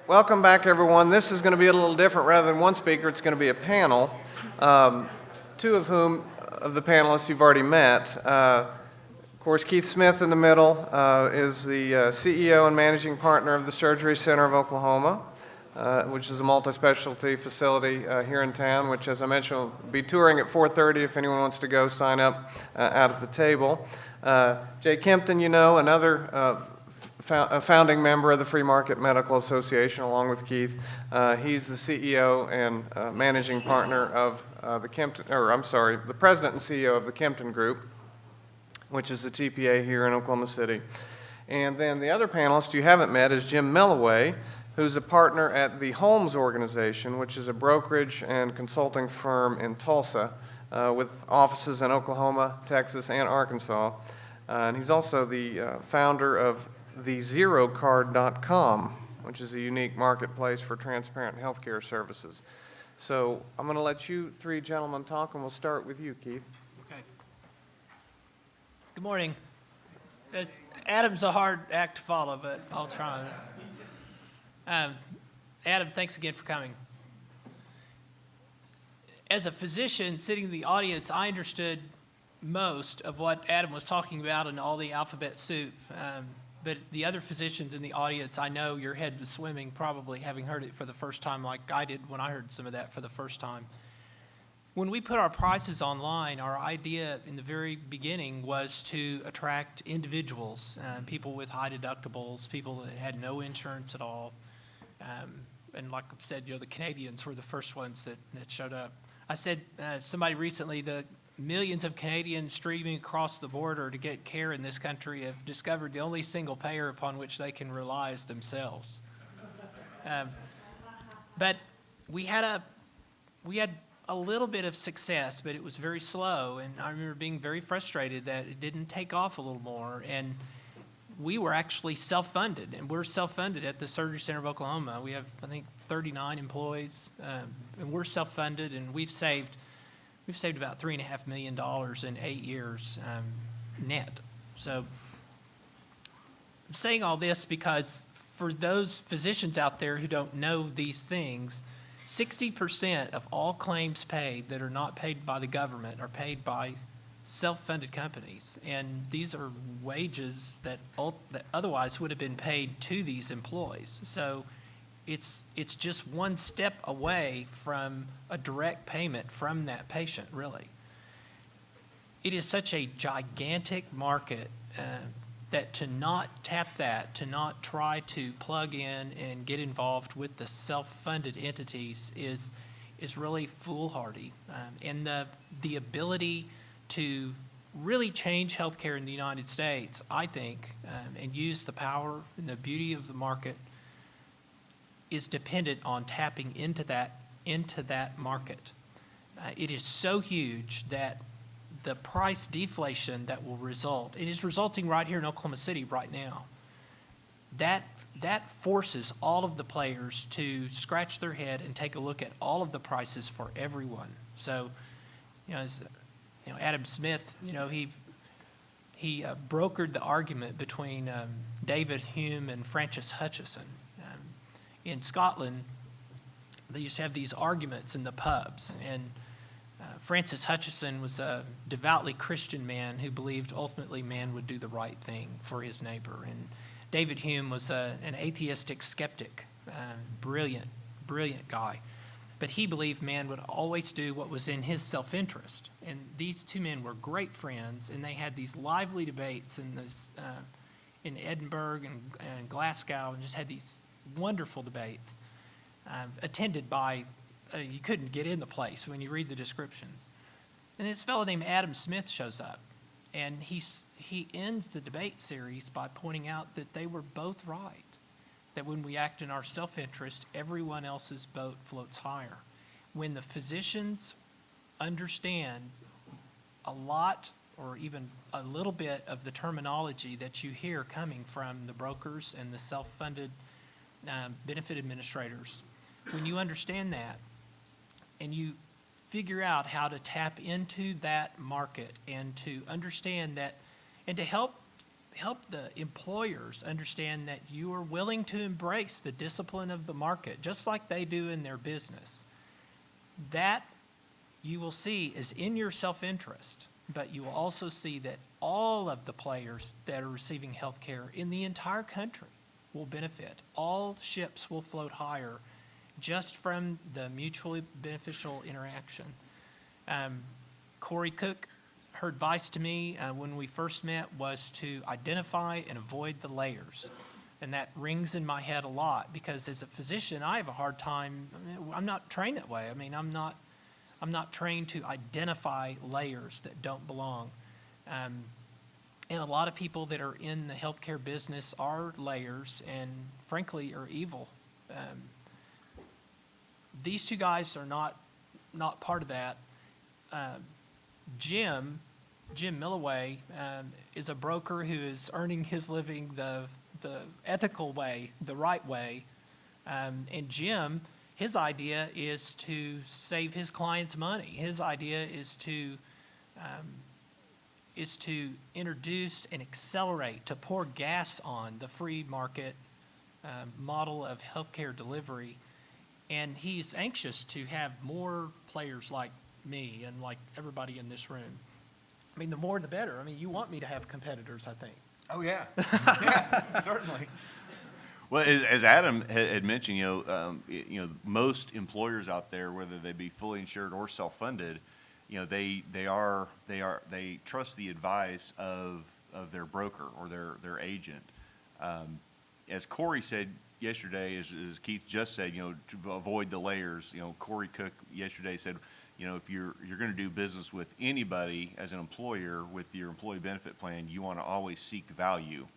Welcome back, everyone. This is going to be a little different. Rather than one speaker, it's going to be a panel, two of whom of the panelists you've already met. Of course, Keith Smith in the middle is the CEO and managing partner of the Surgery Center of Oklahoma, which is a multi-specialty facility here in town, which, as I mentioned, will be touring at 4:30. If anyone wants to go, sign up out at the table. Jay Kempton, another a founding member of the Free Market Medical Association, along with Keith. He's the CEO and managing partner of the president and CEO of the Kempton Group, which is the TPA here in Oklahoma City. And then the other panelist you haven't met is Jim Melloway, who's a partner at the Holmes Organization, which is a brokerage and consulting firm in Tulsa with offices in Oklahoma, Texas, and Arkansas. And he's also the founder of TheZeroCard.com, which is a unique marketplace for transparent healthcare services. So I'm going to let you three gentlemen talk, and we'll start with you, Keith. Okay. Good morning. Adam's a hard act to follow, but I'll try. Adam, thanks again for coming. As a physician sitting in the audience, I understood most of what Adam was talking about in all the alphabet soup. But the other physicians in the audience, I know your head was swimming, probably having heard it for the first time like I did when I heard some of that for the first time. When we put our prices online, our idea in the very beginning was to attract individuals, people with high deductibles, people that had no insurance at all. And like I've said, the Canadians were the first ones that showed up. I said, somebody recently, the millions of Canadians streaming across the border to get care in this country have discovered the only single payer upon which they can rely is themselves. But we had a little bit of success, but it was very slow, and I remember being very frustrated that it didn't take off a little more. And we were actually self-funded, and we're self-funded at the Surgery Center of Oklahoma. We have, I think, 39 employees, and we're self-funded, and we've saved about $3.5 million in 8 years net. So I'm saying all this because for those physicians out there who don't know these things, 60% of all claims paid that are not paid by the government are paid by self-funded companies. And these are wages that otherwise would have been paid to these employees. So it's just one step away from a direct payment from that patient, really. It is such a gigantic market that to not tap that, to not try to plug in and get involved with the self-funded entities is really foolhardy. And the ability to really change healthcare in the United States, I think, and use the power and the beauty of the market is dependent on tapping into that market. It is so huge that the price deflation that will result, it is resulting right here in Oklahoma City right now, that forces all of the players to scratch their head and take a look at all of the prices for everyone. So, Adam Smith, he brokered the argument between David Hume and Francis Hutcheson. In Scotland, they used to have these arguments in the pubs, and Francis Hutcheson was a devoutly Christian man who believed ultimately man would do the right thing for his neighbor. And David Hume was an atheistic skeptic, brilliant guy. But he believed man would always do what was in his self-interest. And these two men were great friends, and they had these lively debates in Edinburgh and Glasgow, and just had these wonderful debates attended by, you couldn't get in the place when you read the descriptions. And this fellow named Adam Smith shows up, and he ends the debate series by pointing out that they were both right, that when we act in our self-interest, everyone else's boat floats higher. When the physicians understand a lot or even a little bit of the terminology that you hear coming from the brokers and the self-funded benefit administrators, when you understand that and you figure out how to tap into that market and to understand that and to help the employers understand that you are willing to embrace the discipline of the market, just like they do in their business. That you will see is in your self-interest, but you will also see that all of the players that are receiving health care in the entire country will benefit. All ships will float higher just from the mutually beneficial interaction. Corey Cook, her advice to me when we first met was to identify and avoid the layers. And that rings in my head a lot because as a physician, I have a hard time, I'm not trained that way. I mean, I'm not trained to identify layers that don't belong. And a lot of people that are in the healthcare business are layers and frankly are evil. These two guys are not part of that. Jim Milloway is a broker who is earning his living the ethical way, the right way. And Jim, his idea is to save his clients money. His idea is to introduce and accelerate, to pour gas on the free market model of healthcare delivery. And he's anxious to have more players like me and like everybody in this room. I mean, the more the better. I mean, you want me to have competitors, I think. Oh, yeah. Yeah, certainly. Well, as Adam had mentioned, most employers out there, whether they be fully insured or self-funded, they trust the advice of their broker or their agent. As Corey said yesterday, as Keith just said, to avoid the layers. Corey Cook yesterday said, if you're going to do business with anybody as an employer with your employee benefit plan, you want to always seek value.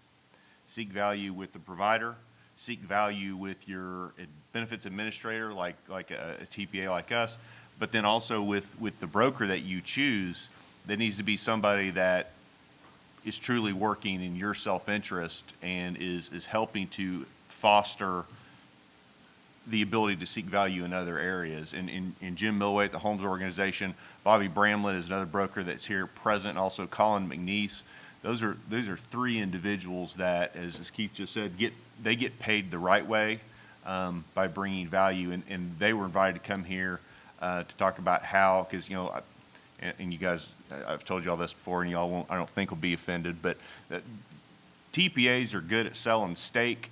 Seek value with the provider. Seek value with your benefits administrator, like a TPA like us, but then also with the broker that you choose. There needs to be somebody that is truly working in your self-interest and is helping to foster the ability to seek value in other areas. And Jim Millway at the Holmes Organization, Bobby Bramlett is another broker that's here present, and also Colin McNeese. Those are three individuals that, as Keith just said, they get paid the right way by bringing value, and they were invited to come here to talk about how, because and you guys, I've told you all this before, and y'all won't, I don't think, will be offended, but TPAs are good at selling steak.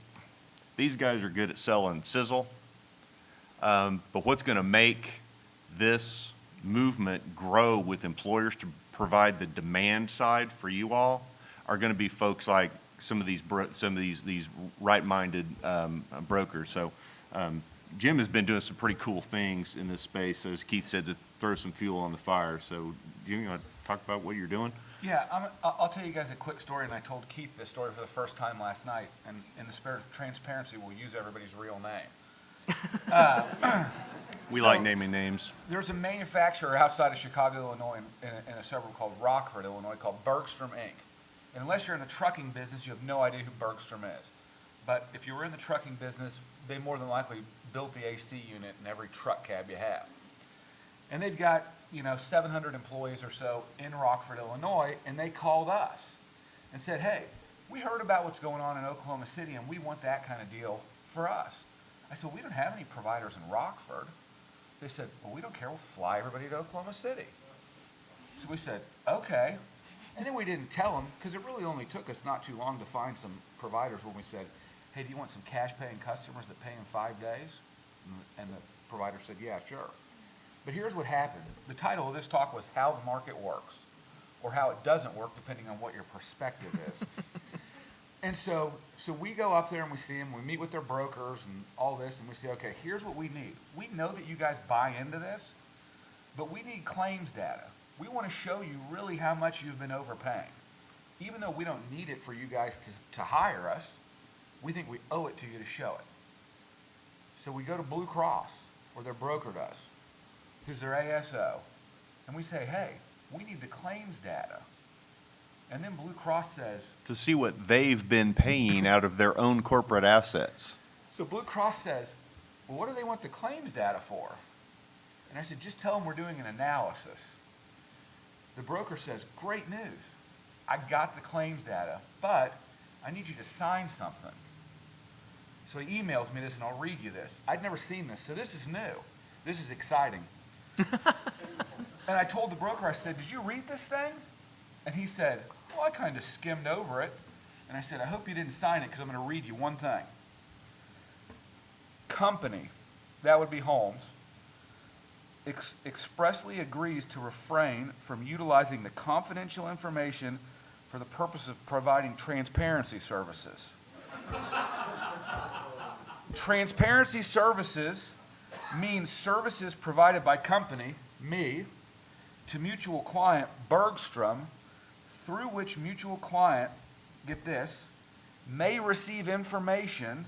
These guys are good at selling sizzle. But what's going to make this movement grow with employers to provide the demand side for you all are going to be folks like some of these right-minded brokers. So Jim has been doing some pretty cool things in this space, as Keith said, to throw some fuel on the fire. So Jim, you want to talk about what you're doing? Yeah, I'll tell you guys a quick story, and I told Keith this story for the first time last night, and in the spirit of transparency, we'll use everybody's real name. We like naming names. There's a manufacturer outside of Chicago, Illinois, in a suburb called Rockford, Illinois, called Bergstrom, Inc. And unless you're in the trucking business, you have no idea who Bergstrom is. But if you were in the trucking business, they more than likely built the AC unit in every truck cab you have. And they've got 700 employees or so in Rockford, Illinois, and they called us and said, hey, we heard about what's going on in Oklahoma City, and we want that kind of deal for us. I said, we don't have any providers in Rockford. They said, well, we don't care. We'll fly everybody to Oklahoma City. So we said, okay. And then we didn't tell them, because it really only took us not too long to find some providers when we said, hey, do you want some cash-paying customers that pay in 5 days? And the provider said, yeah, sure. But here's what happened. The title of this talk was How the Market Works, or How It Doesn't Work, depending on what your perspective is. And so we go up there and we see them, we meet with their brokers and all this, and we say, okay, here's what we need. We know that you guys buy into this, but we need claims data. We want to show you really how much you've been overpaying. Even though we don't need it for you guys to hire us, we think we owe it to you to show it. So we go to Blue Cross, or their broker does, who's their ASO, and we say, hey, we need the claims data. And then Blue Cross says, To see what they've been paying out of their own corporate assets. so Blue Cross says, well, what do they want the claims data for? And I said, just tell them we're doing an analysis. The broker says, great news. I got the claims data, but I need you to sign something. So he emails me this, and I'll read you this. I'd never seen this, so this is new. This is exciting. And I told the broker, I said, did you read this thing? And he said, well, I kind of skimmed over it. And I said, I hope you didn't sign it because I'm going to read you one thing. Company, that would be Holmes, expressly agrees to refrain from utilizing the confidential information for the purpose of providing transparency services. Transparency services means services provided by company, me, to mutual client Bergstrom, through which mutual client, get this, may receive information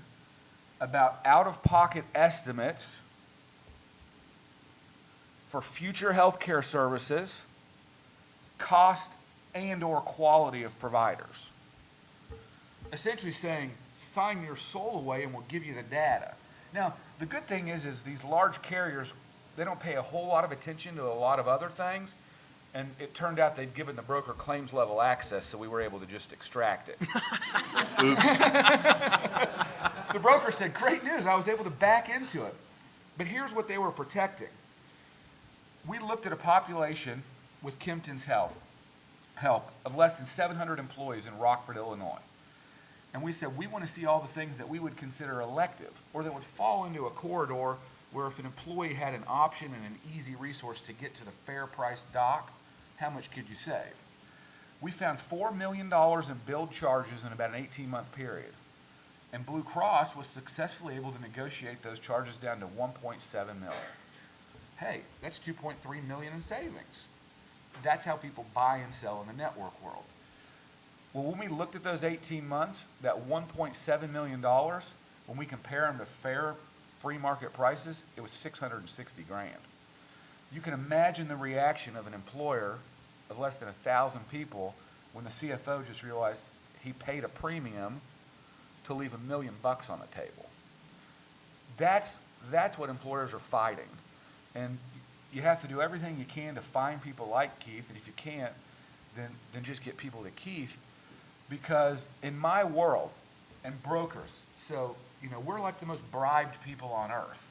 about out-of-pocket estimates for future health care services, cost and/or quality of providers. Essentially saying, sign your soul away and we'll give you the data. Now, the good thing is these large carriers, they don't pay a whole lot of attention to a lot of other things, and it turned out they'd given the broker claims level access, so we were able to just extract it. Oops. The broker said, great news, I was able to back into it. But here's what they were protecting. We looked at a population with Kempton's help of less than 700 employees in Rockford, Illinois. And we said, we want to see all the things that we would consider elective or that would fall into a corridor where if an employee had an option and an easy resource to get to the fair price doc, how much could you save? We found $4 million in billed charges in about an 18-month period. And Blue Cross was successfully able to negotiate those charges down to $1.7 million. Hey, that's $2.3 million in savings. That's how people buy and sell in the network world. Well, when we looked at those 18 months, that $1.7 million, when we compare them to fair free market prices, it was $660 grand. You can imagine the reaction of an employer of less than 1,000 people when the CFO just realized he paid a premium to leave $1 million on the table. That's what employers are fighting. And you have to do everything you can to find people like Keith, and if you can't, then just get people to Keith. Because in my world, and brokers, so, we're like the most bribed people on earth.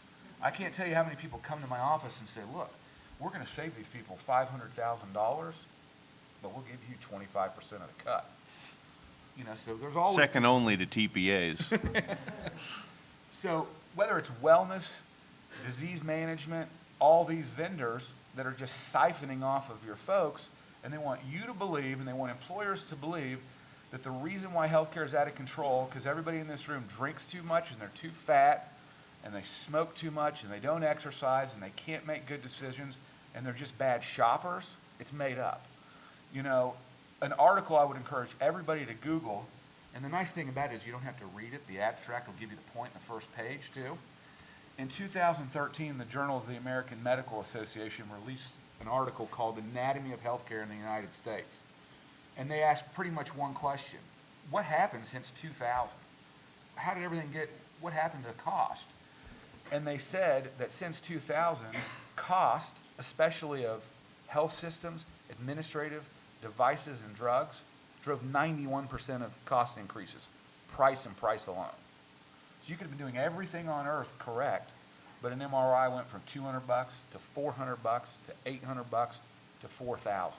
I can't tell you how many people come to my office and say, look, we're going to save these people $500,000, but we'll give you 25% of the cut. So there's always... Second only to TPAs. So whether it's wellness, disease management, all these vendors that are just siphoning off of your folks, and they want you to believe, and they want employers to believe, that the reason why healthcare is out of control, because everybody in this room drinks too much, and they're too fat, and they smoke too much, and they don't exercise, and they can't make good decisions, and they're just bad shoppers, it's made up. An article I would encourage everybody to Google, and the nice thing about it is you don't have to read it. The abstract will give you the point in the first page, too. In 2013, the Journal of the American Medical Association released an article called Anatomy of Healthcare in the United States. And they asked pretty much one question. What happened since 2000? How did everything what happened to the cost? And they said that since 2000, cost, especially of health systems, administrative devices and drugs, drove 91% of cost increases, price and price alone. So you could have been doing everything on earth correct, but an MRI went from $200 to $400 to $800 to $4,000.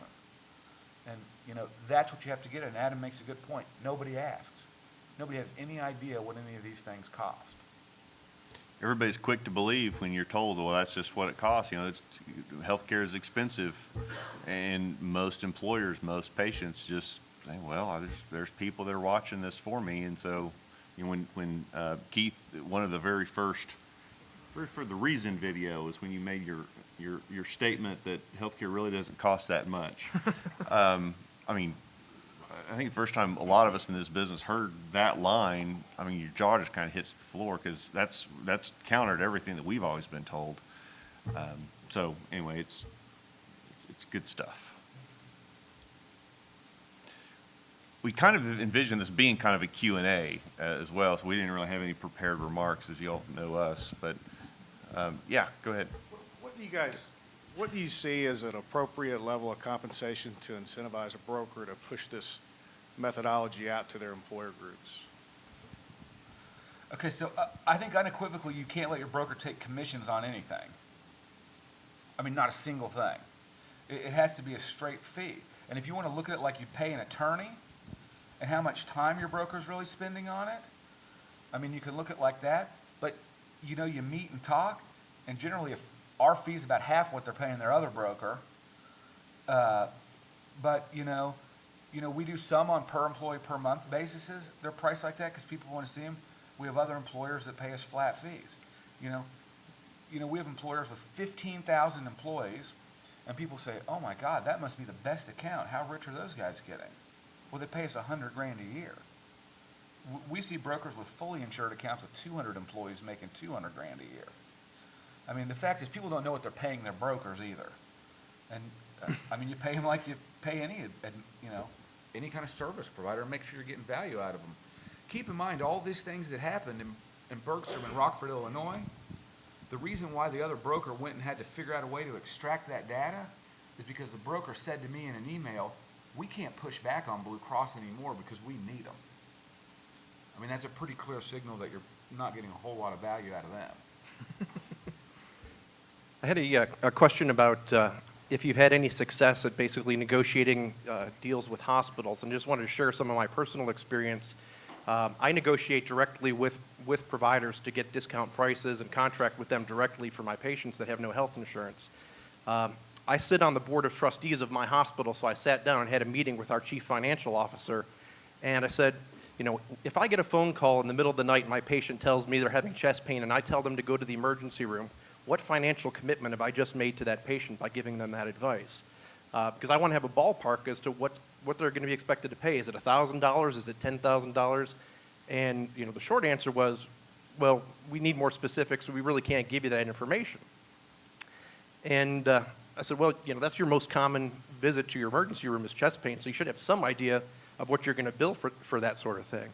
And, that's what you have to get. And Adam makes a good point. Nobody asks. Nobody has any idea what any of these things cost. Everybody's quick to believe when you're told, well, that's just what it costs. Healthcare is expensive, and most employers, most patients just say, well, there's people that are watching this for me. And so, when Keith, one of the very first for the reason video is when you made your statement that healthcare really doesn't cost that much. I think the first time a lot of us in this business heard that line, your jaw just kind of hits the floor because that's counter to everything that we've always been told. So anyway, it's good stuff. We kind of envisioned this being kind of a Q&A as well, so we didn't really have any prepared remarks, as you all know us. But yeah, go ahead. What do you guys What do you see as an appropriate level of compensation to incentivize a broker to push this methodology out to their employer groups? Okay, so I think unequivocally, you can't let your broker take commissions on anything. I mean, not a single thing. It has to be a straight fee. And if you want to look at it like you pay an attorney and how much time your broker's really spending on it, I mean, you can look at it like that, but you know, you meet and talk, and generally if our fee's about half what they're paying their other broker, but we do some on per employee per month basis. They're priced like that because people want to see them. We have other employers that pay us flat fees. We have employers with 15,000 employees, and people say, "Oh my God, that must be the best account. How rich are those guys getting?" Well, they pay us $100,000 a year. We see brokers with fully insured accounts with 200 employees making $200,000 a year. I mean, the fact is, people don't know what they're paying their brokers either. And I mean, you pay them like you pay any kind of service provider, and make sure you're getting value out of them. Keep in mind, all these things that happened in Bergstrom and Rockford, Illinois, the reason why the other broker went and had to figure out a way to extract that data is because the broker said to me in an email, "We can't push back on Blue Cross anymore because we need them." I mean, that's a pretty clear signal that you're not getting a whole lot of value out of them. I had a question about if you've had any success at basically negotiating deals with hospitals, and just wanted to share some of my personal experience. I negotiate directly with providers to get discount prices and contract with them directly for my patients that have no health insurance. I sit on the board of trustees of my hospital, so I sat down and had a meeting with our chief financial officer, and I said, if I get a phone call in the middle of the night and my patient tells me they're having chest pain and I tell them to go to the emergency room, what financial commitment have I just made to that patient by giving them that advice? Because I want to have a ballpark as to what they're going to be expected to pay. Is it $1,000? Is it $10,000? And the short answer was, well, we need more specifics, so we really can't give you that information. And I said, well, that's your most common visit to your emergency room is chest pain, so you should have some idea of what you're going to bill for that sort of thing.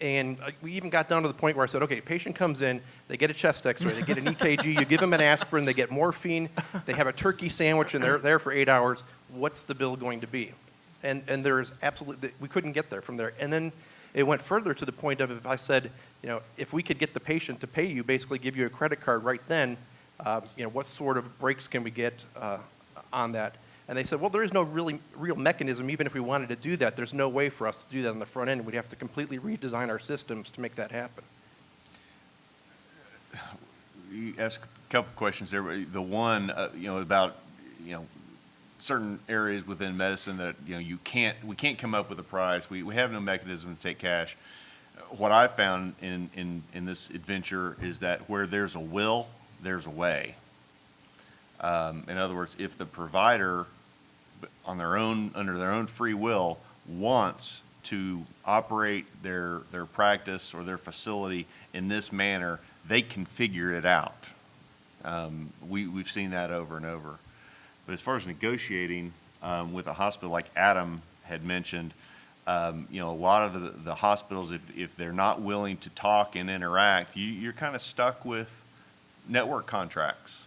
And we even got down to the point where I said, okay, patient comes in, they get a chest x-ray, they get an EKG, you give them an aspirin, they get morphine, they have a turkey sandwich, and they're there for 8 hours. What's the bill going to be? And there's absolutely, we couldn't get there from there. And then it went further to the point of if I said, if we could get the patient to pay you, basically give you a credit card right then, what sort of breaks can we get on that? And they said, well, there is no real mechanism. Even if we wanted to do that, there's no way for us to do that on the front end. We'd have to completely redesign our systems to make that happen. You asked a couple questions there. The one, about, certain areas within medicine that, we can't come up with a price. We have no mechanism to take cash. What I found in this adventure is that where there's a will, there's a way. In other words, if the provider under their own free will wants to operate their practice or their facility in this manner, they can figure it out. We've seen that over and over. But as far as negotiating with a hospital, like Adam had mentioned, a lot of the hospitals, if they're not willing to talk and interact, you're kind of stuck with network contracts.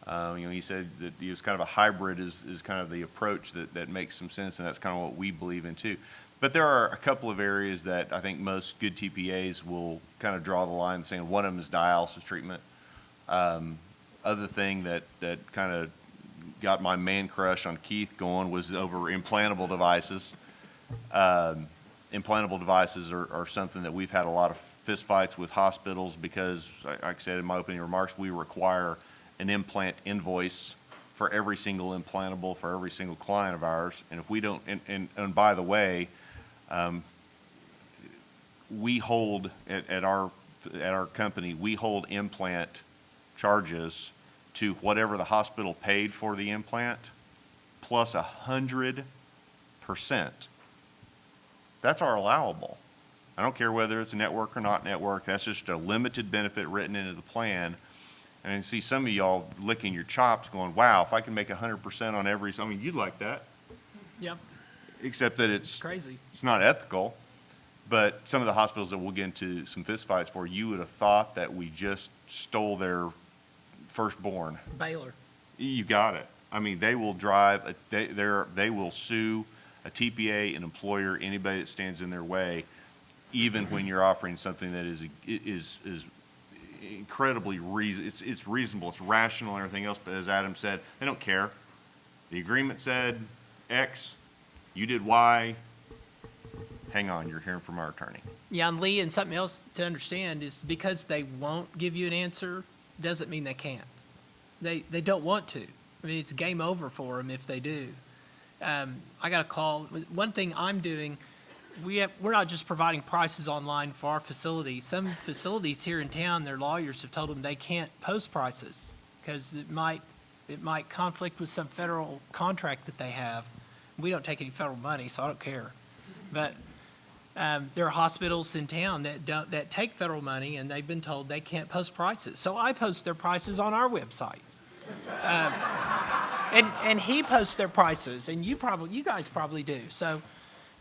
He said that it was kind of a hybrid is kind of the approach that makes some sense, and that's kind of what we believe in too. But there are a couple of areas that I think most good TPAs will kind of draw the line saying one of them is dialysis treatment. Other thing that kind of got my man crush on Keith going was over implantable devices. Implantable devices are something that we've had a lot of fist fights with hospitals because, like I said in my opening remarks, we require an implant invoice for every single implantable for every single client of ours. And if we don't, and by the way, we hold at our company, we hold implant charges to whatever the hospital paid for the implant plus 100%. That's our allowable. I don't care whether it's a network or not network. That's just a limited benefit written into the plan. And I see some of y'all licking your chops going, wow, if I can make 100% on every, you'd like that. Yep. Except that it's Crazy. It's not ethical. But some of the hospitals that we'll get into some fistfights for, you would have thought that we just stole their firstborn. Baylor. You got it. I mean, they will drive, they will sue a TPA, an employer, anybody that stands in their way, even when you're offering something that is incredibly it's reasonable, it's rational and everything else, but as Adam said, they don't care. The agreement said X, you did Y, hang on, you're hearing from our attorney. Yeah, and Lee, and something else to understand is because they won't give you an answer, doesn't mean they can't. They don't want to. I mean, it's game over for them if they do. I got a call. One thing I'm doing, we're not just providing prices online for our facility. Some facilities here in town, their lawyers have told them they can't post prices because it might conflict with some federal contract that they have. We don't take any federal money, so I don't care. But there are hospitals in town that take federal money, and they've been told they can't post prices. So I post their prices on our website. And he posts their prices, and you guys probably do. So,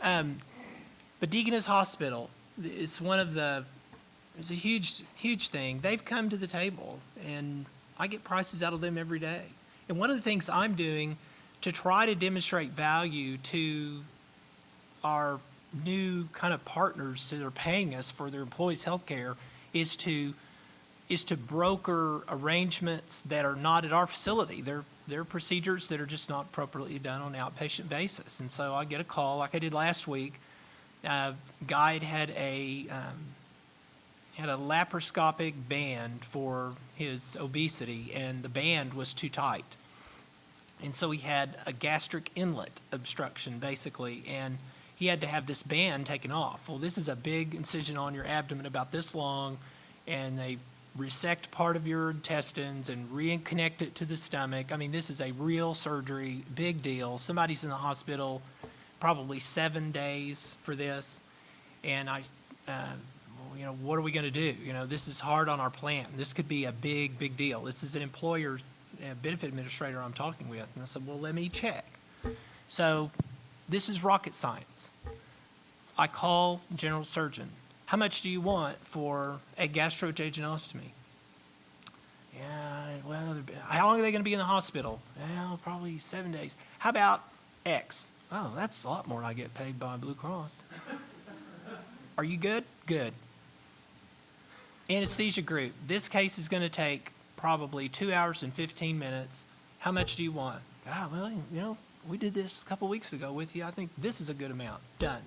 but Deaconess Hospital is it's a huge thing. They've come to the table, and I get prices out of them every day. And one of the things I'm doing to try to demonstrate value to our new kind of partners that are paying us for their employees' health care is to broker arrangements that are not at our facility. They're procedures that are just not appropriately done on an outpatient basis. And so I get a call, like I did last week. Guy had a laparoscopic band for his obesity, and the band was too tight. And so he had a gastric inlet obstruction, basically, and he had to have this band taken off. Well, this is a big incision on your abdomen about this long, and they resect part of your intestines and reconnect it to the stomach. I mean, this is a real surgery, big deal. Somebody's in the hospital probably 7 days for this. And what are we going to do? This is hard on our plan. This could be a big deal. This is an employer benefit administrator I'm talking with. And I said, well, let me check. So this is rocket science. I call general surgeon. How much do you want for a gastrojejunostomy? Yeah, well, how long are they going to be in the hospital? Well, probably 7 days. How about X? Oh, that's a lot more than I get paid by Blue Cross. Are you good? Good. Anesthesia group. This case is going to take probably 2 hours and 15 minutes. How much do you want? Well, we did this a couple weeks ago with you. I think this is a good amount. Done.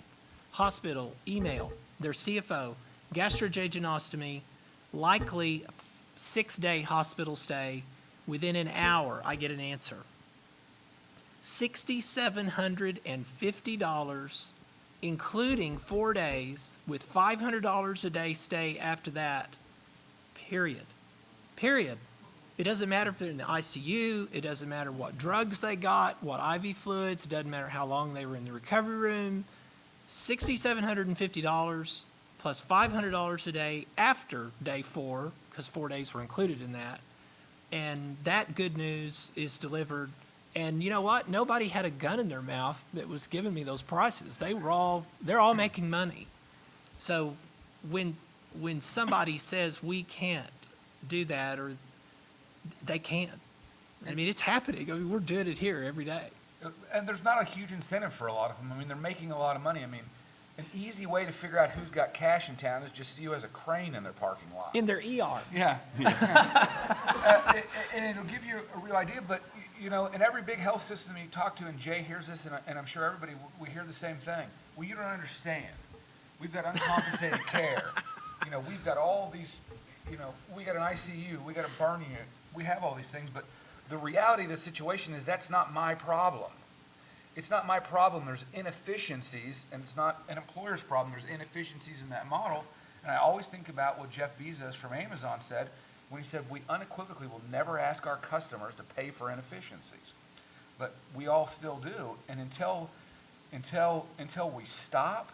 Hospital, email, their CFO, gastrojejunostomy, likely 6-day hospital stay. Within an hour, I get an answer. $6,750, including 4 days, with $500 a day stay after that, period. It doesn't matter if they're in the ICU. It doesn't matter what drugs they got, what IV fluids. It doesn't matter how long they were in the recovery room. $6,750 plus $500 a day after day 4, because 4 days were included in that. And that good news is delivered. And you know what? Nobody had a gun in their mouth that was giving me those prices. They're all making money. So when somebody says we can't do that, or they can't. I mean, it's happening. I mean, we're doing it here every day. And there's not a huge incentive for a lot of them. I mean, they're making a lot of money. I mean, an easy way to figure out who's got cash in town is just see who has a crane in their parking lot. In their ER. Yeah. And it'll give you a real idea. But, in every big health system you talk to, and Jay hears this, and I'm sure everybody, we hear the same thing. Well, you don't understand. We've got uncompensated care. We've got all these, we got an ICU, we got a burn unit. We have all these things, but the reality of the situation is that's not my problem. It's not my problem. There's inefficiencies, and it's not an employer's problem. There's inefficiencies in that model. And I always think about what Jeff Bezos from Amazon said when he said, we unequivocally will never ask our customers to pay for inefficiencies. But we all still do. And until we stop,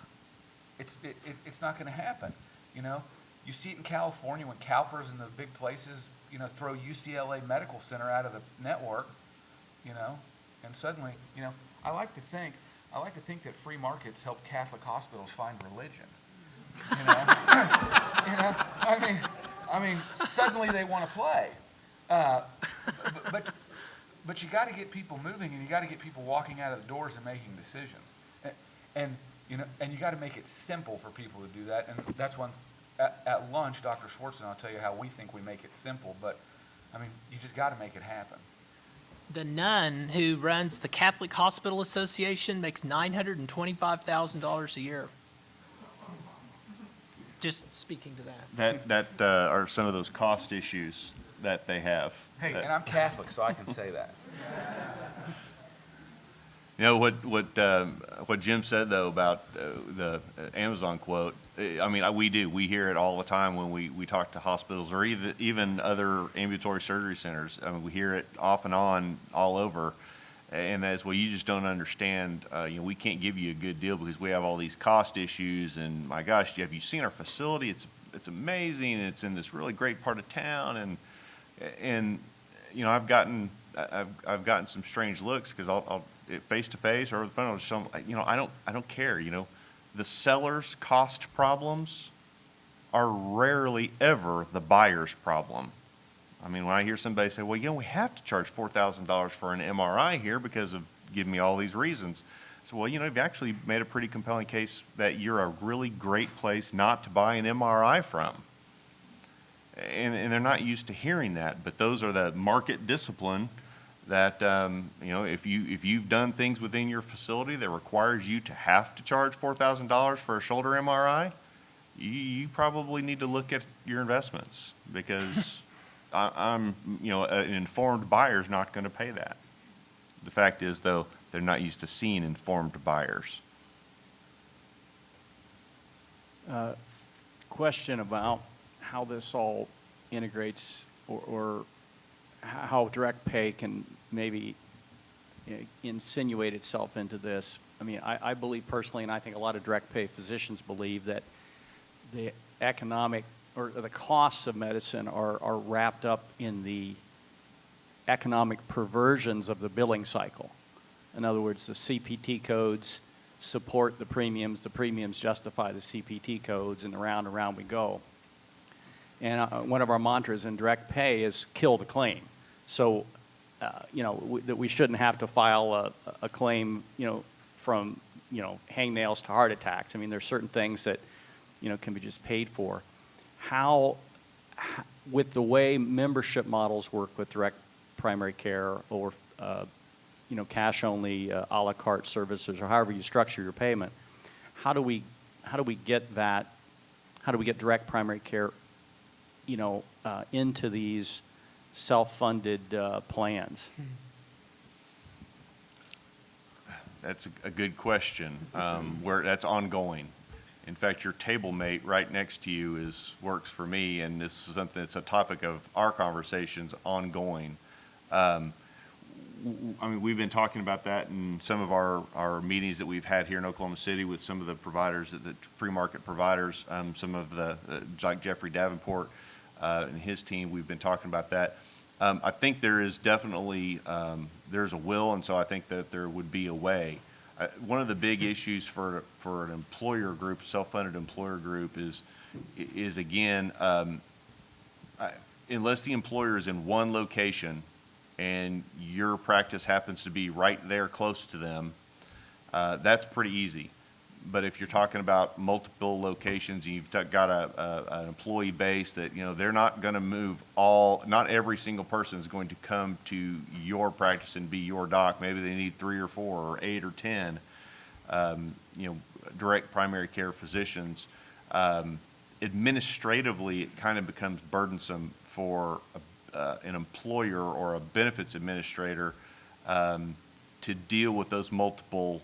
it's not going to happen. You see it in California when CalPERS and the big places throw UCLA Medical Center out of the network, and suddenly, I like to think that free markets help Catholic hospitals find religion. I mean, suddenly they want to play. But But you got to get people moving, and you got to get people walking out of the doors and making decisions. And you know, and you got to make it simple for people to do that. And that's when at lunch, Dr. Schwartz and I'll tell you how we think we make it simple. But I mean, you just got to make it happen. The nun who runs the Catholic Hospital Association makes $925,000 a year. Just speaking to that. That are some of those cost issues that they have. Hey, That- and I'm Catholic, so I can say that. You know, what Jim said, though, about the Amazon quote, I mean, we hear it all the time when we talk to hospitals or even other ambulatory surgery centers. I mean, we hear it off and on all over. And that's, well, you just don't understand, you know, we can't give you a good deal because we have all these cost issues. And my gosh, have you seen our facility? It's amazing. It's in this really great part of town. And you know, I've gotten some strange looks because I'll face to face or over the phone, I'll just show them, you know, I don't care. You know, the seller's cost problems are rarely ever the buyer's problem. I mean, when I hear somebody say, well, you know, we have to charge $4,000 for an MRI here because of giving me all these reasons. So, well, you know, you've actually made a pretty compelling case that you're a really great place not to buy an MRI from. And they're not used to hearing that, but those are the market discipline that, you know, if you've done things within your facility that requires you to have to charge $4,000 for a shoulder MRI, you probably need to look at your investments because I'm, you know, an informed buyer's not going to pay that. The fact is, though, they're not used to seeing informed buyers. Question about how this all integrates or how direct pay can maybe insinuate itself into this. I mean, I believe personally, and I think a lot of direct pay physicians believe that the economic or the costs of medicine are wrapped up in the economic perversions of the billing cycle. In other words, the CPT codes support the premiums justify the CPT codes, and around and around we go. And one of our mantras in direct pay is kill the claim. So, you know, that we shouldn't have to file a claim, you know, from, you know, hangnails to heart attacks. I mean, there's certain things that, you know, can be just paid for. How, with the way membership models work with direct primary care or, you know, cash-only a la carte services or however you structure your payment, how do we get that, how do we get direct primary care, you know, into these self-funded plans? That's a good question. Where that's ongoing. In fact, your table mate right next to you works for me, and this is something that's a topic of our conversations ongoing. I mean, we've been talking about that in some of our meetings that we've had here in Oklahoma City with some of the providers, the free market providers, some of the, like Jeffrey Davenport and his team, we've been talking about that. I think there is definitely, there's a will, and so I think that there would be a way. One of the big issues for an employer group, a self-funded employer group, is again, unless the employer is in one location and your practice happens to be right there close to them, that's pretty easy. But if you're talking about multiple locations and you've got an employee base that, you know, they're not going to move not every single person is going to come to your practice and be your doc. Maybe they need 3 or 4 or 8 or 10, you know, direct primary care physicians. Administratively, it kind of becomes burdensome for an employer or a benefits administrator to deal with those multiple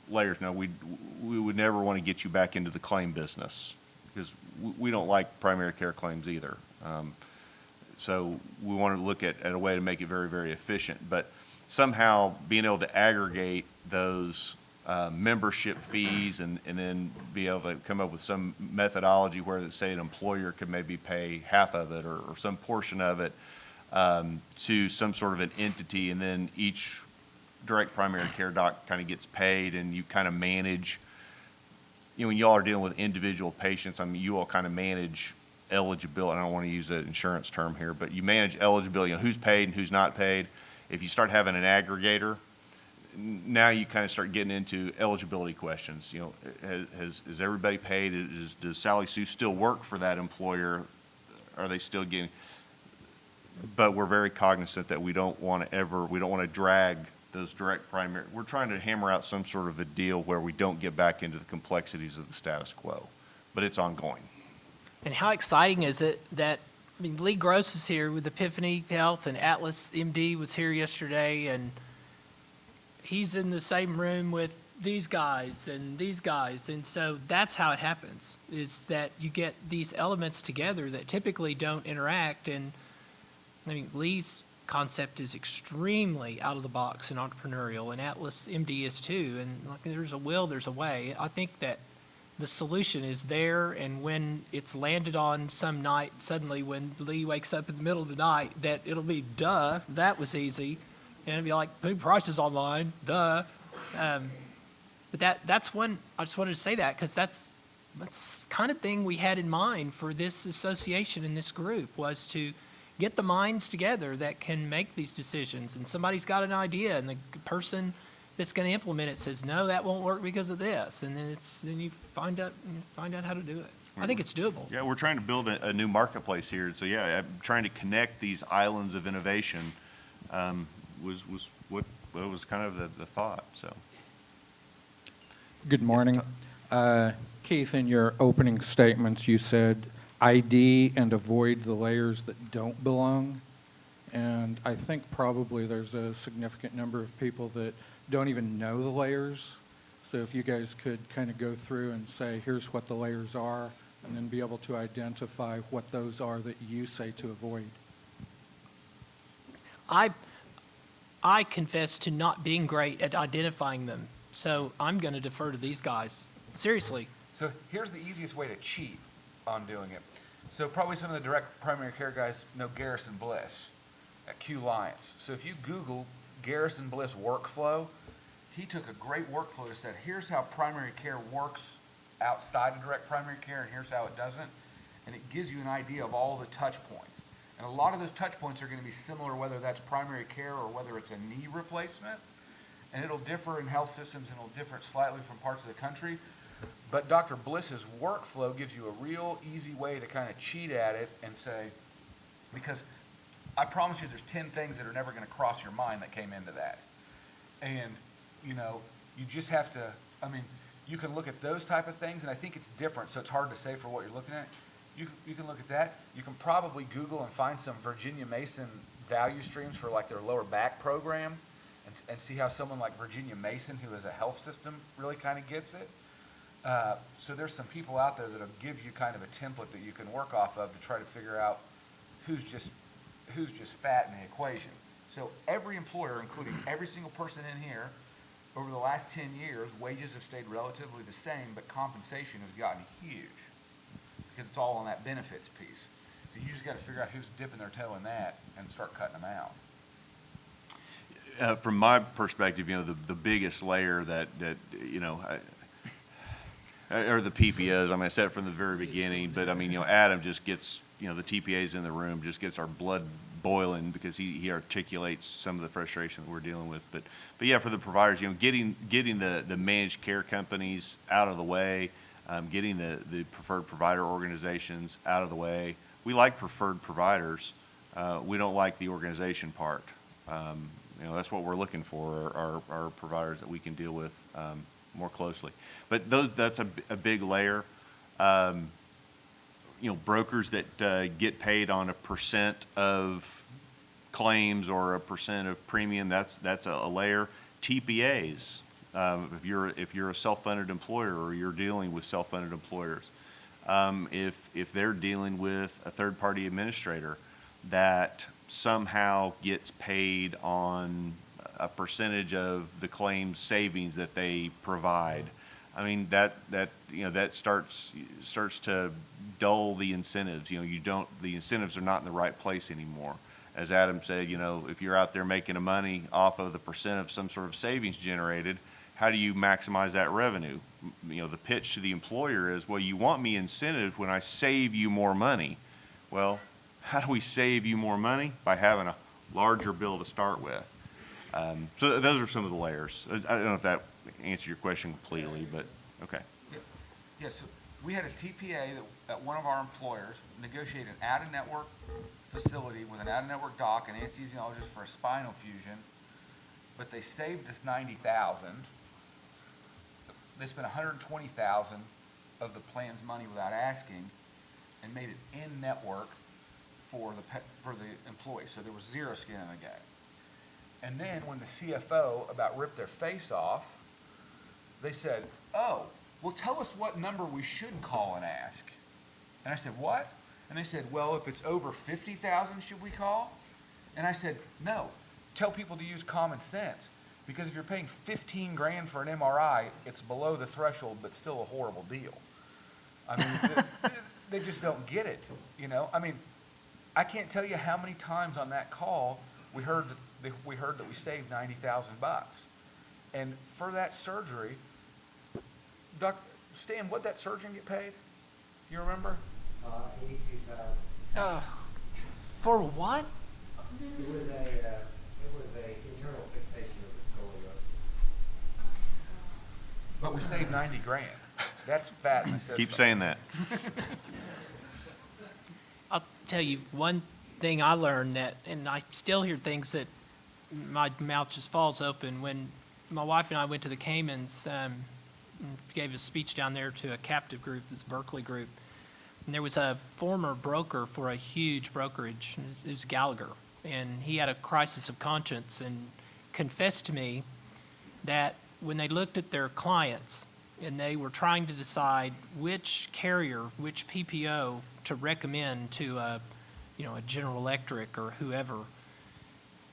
layers. Now, we would never want to get you back into the claim business because we don't like primary care claims either. So we want to look at a way to make it very, very efficient. But somehow being able to aggregate those membership fees and then be able to come up with some methodology where, say, an employer could maybe pay half of it or some portion of it to some sort of an entity, and then each direct primary care doc kind of gets paid, and you kind of manage, you know, when y'all are dealing with individual patients, I mean, you all kind of manage eligibility. I don't want to use an insurance term here, but you manage eligibility, you know, who's paid and who's not paid. If you start having an aggregator, now you kind of start getting into eligibility questions. You know, is everybody paid? Does Sally Sue still work for that employer? Are they still getting? But we're very cognizant that we don't want to drag those direct primary. We're trying to hammer out some sort of a deal where we don't get back into the complexities of the status quo, but it's ongoing. And how exciting is it that, I mean, Lee Gross is here with Epiphany Health, and Atlas MD was here yesterday, and he's in the same room with these guys and these guys. And so that's how it happens, is that you get these elements together that typically don't interact. And I mean, Lee's concept is extremely out of the box and entrepreneurial, and Atlas MD is too. And like, there's a will, there's a way. I think that the solution is there, and when it's landed on some night, suddenly when Lee wakes up in the middle of the night, that it'll be, duh, that was easy. And it'd be like, putting prices online, duh. But that's one, I just wanted to say that, because that's kind of thing we had in mind for this association and this group, was to get the minds together that can make these decisions. And somebody's got an idea, and the person that's going to implement it says, no, that won't work because of this. And then you find out how to do it. I think it's doable. Yeah, we're trying to build a new marketplace here. So yeah, I'm trying to connect these islands of innovation. Was what was kind of the thought. So. Good morning. Keith, in your opening statements, you said ID and avoid the layers that don't belong. And I think probably there's a significant number of people that don't even know the layers. So if you guys could kind of go through and say, here's what the layers are, and then be able to identify what those are that you say to avoid. I confess to not being great at identifying them, so I'm going to defer to these guys. Seriously. So here's the easiest way to cheat on doing it. So probably some of the direct primary care guys know Garrison Bliss at Q Lions. So if you Google Garrison Bliss workflow, he took a great workflow that said, here's how primary care works outside of direct primary care, and here's how it doesn't. And it gives you an idea of all the touch points. And a lot of those touch points are going to be similar, whether that's primary care or whether it's a knee replacement. And it'll differ in health systems, and it'll differ slightly from parts of the country. But Dr. Bliss's workflow gives you a real easy way to kind of cheat at it and say, because I promise you there's 10 things that are never going to cross your mind that came into that. And, you know, you just have to, I mean, you can look at those type of things, and I think it's different, so it's hard to say for what you're looking at. You can look at that. You can probably Google and find some Virginia Mason value streams for like their lower back program and see how someone like Virginia Mason, who is a health system, really kind of gets it. So there's some people out there that'll give you kind of a template that you can work off of to try to figure out who's just fat in the equation. So every employer, including every single person in here, over the last 10 years, wages have stayed relatively the same, but compensation has gotten huge because it's all on that benefits piece. So you just got to figure out who's dipping their toe in that and start cutting them out. From my perspective, you know, the biggest layer that you know, or the PPOs. I mean, I said it from the very beginning, but I mean, you know, Adam just gets, you know, the TPAs in the room just gets our blood boiling because he articulates some of the frustration that we're dealing with. But yeah, for the providers, you know, getting the managed care companies out of the way, getting the preferred provider organizations out of the way. We like preferred providers. We don't like the organization part. You know, that's what we're looking for, are providers that we can deal with more closely. But that's a big layer. You know, brokers that get paid on a percent of claims or a percent of premium, that's a layer. TPAs, if you're a self-funded employer or you're dealing with self-funded employers, if they're dealing with a third-party administrator that somehow gets paid on a percentage of the claims savings that they provide. I mean, that you know, that starts to dull the incentives. You know, the incentives are not in the right place anymore. As Adam said, you know, if you're out there making money off of the percent of some sort of savings generated, how do you maximize that revenue? You know, the pitch to the employer is, well, you want me incentive when I save you more money. Well, how do we save you more money? By having a larger bill to start with. So those are some of the layers. I don't know if that answered your question completely, but, okay. Yeah, so we had a TPA that one of our employers negotiated an out-of-network facility with an out-of-network doc and anesthesiologist for a spinal fusion, but they saved us $90,000. They spent $120,000 of the plan's money without asking and made it in-network for the employee, so there was zero skin in the game. And then when the CFO about ripped their face off, they said, oh, well, tell us what number we should call and ask. And I said, what? And they said, well, if it's over 50,000, should we call? And I said, no, tell people to use common sense. Because if you're paying 15 grand for an MRI, it's below the threshold, but still a horrible deal. I mean, they just don't get it, you know? I mean, I can't tell you how many times on that call we heard that we saved $90,000. And for that surgery, Stan, what'd that surgeon get paid? You remember? 82,000. For what? It was a internal fixation of the scoliosis. But we saved 90 grand. That's fat in the system. Keep saying that. I'll tell you one thing I learned that, and I still hear things that my mouth just falls open. When my wife and I went to the Caymans, gave a speech down there to a captive group, this Berkeley group, and there was a former broker for a huge brokerage. It was Gallagher, and he had a crisis of conscience and confessed to me that when they looked at their clients and they were trying to decide which carrier, which PPO to recommend to a General Electric or whoever,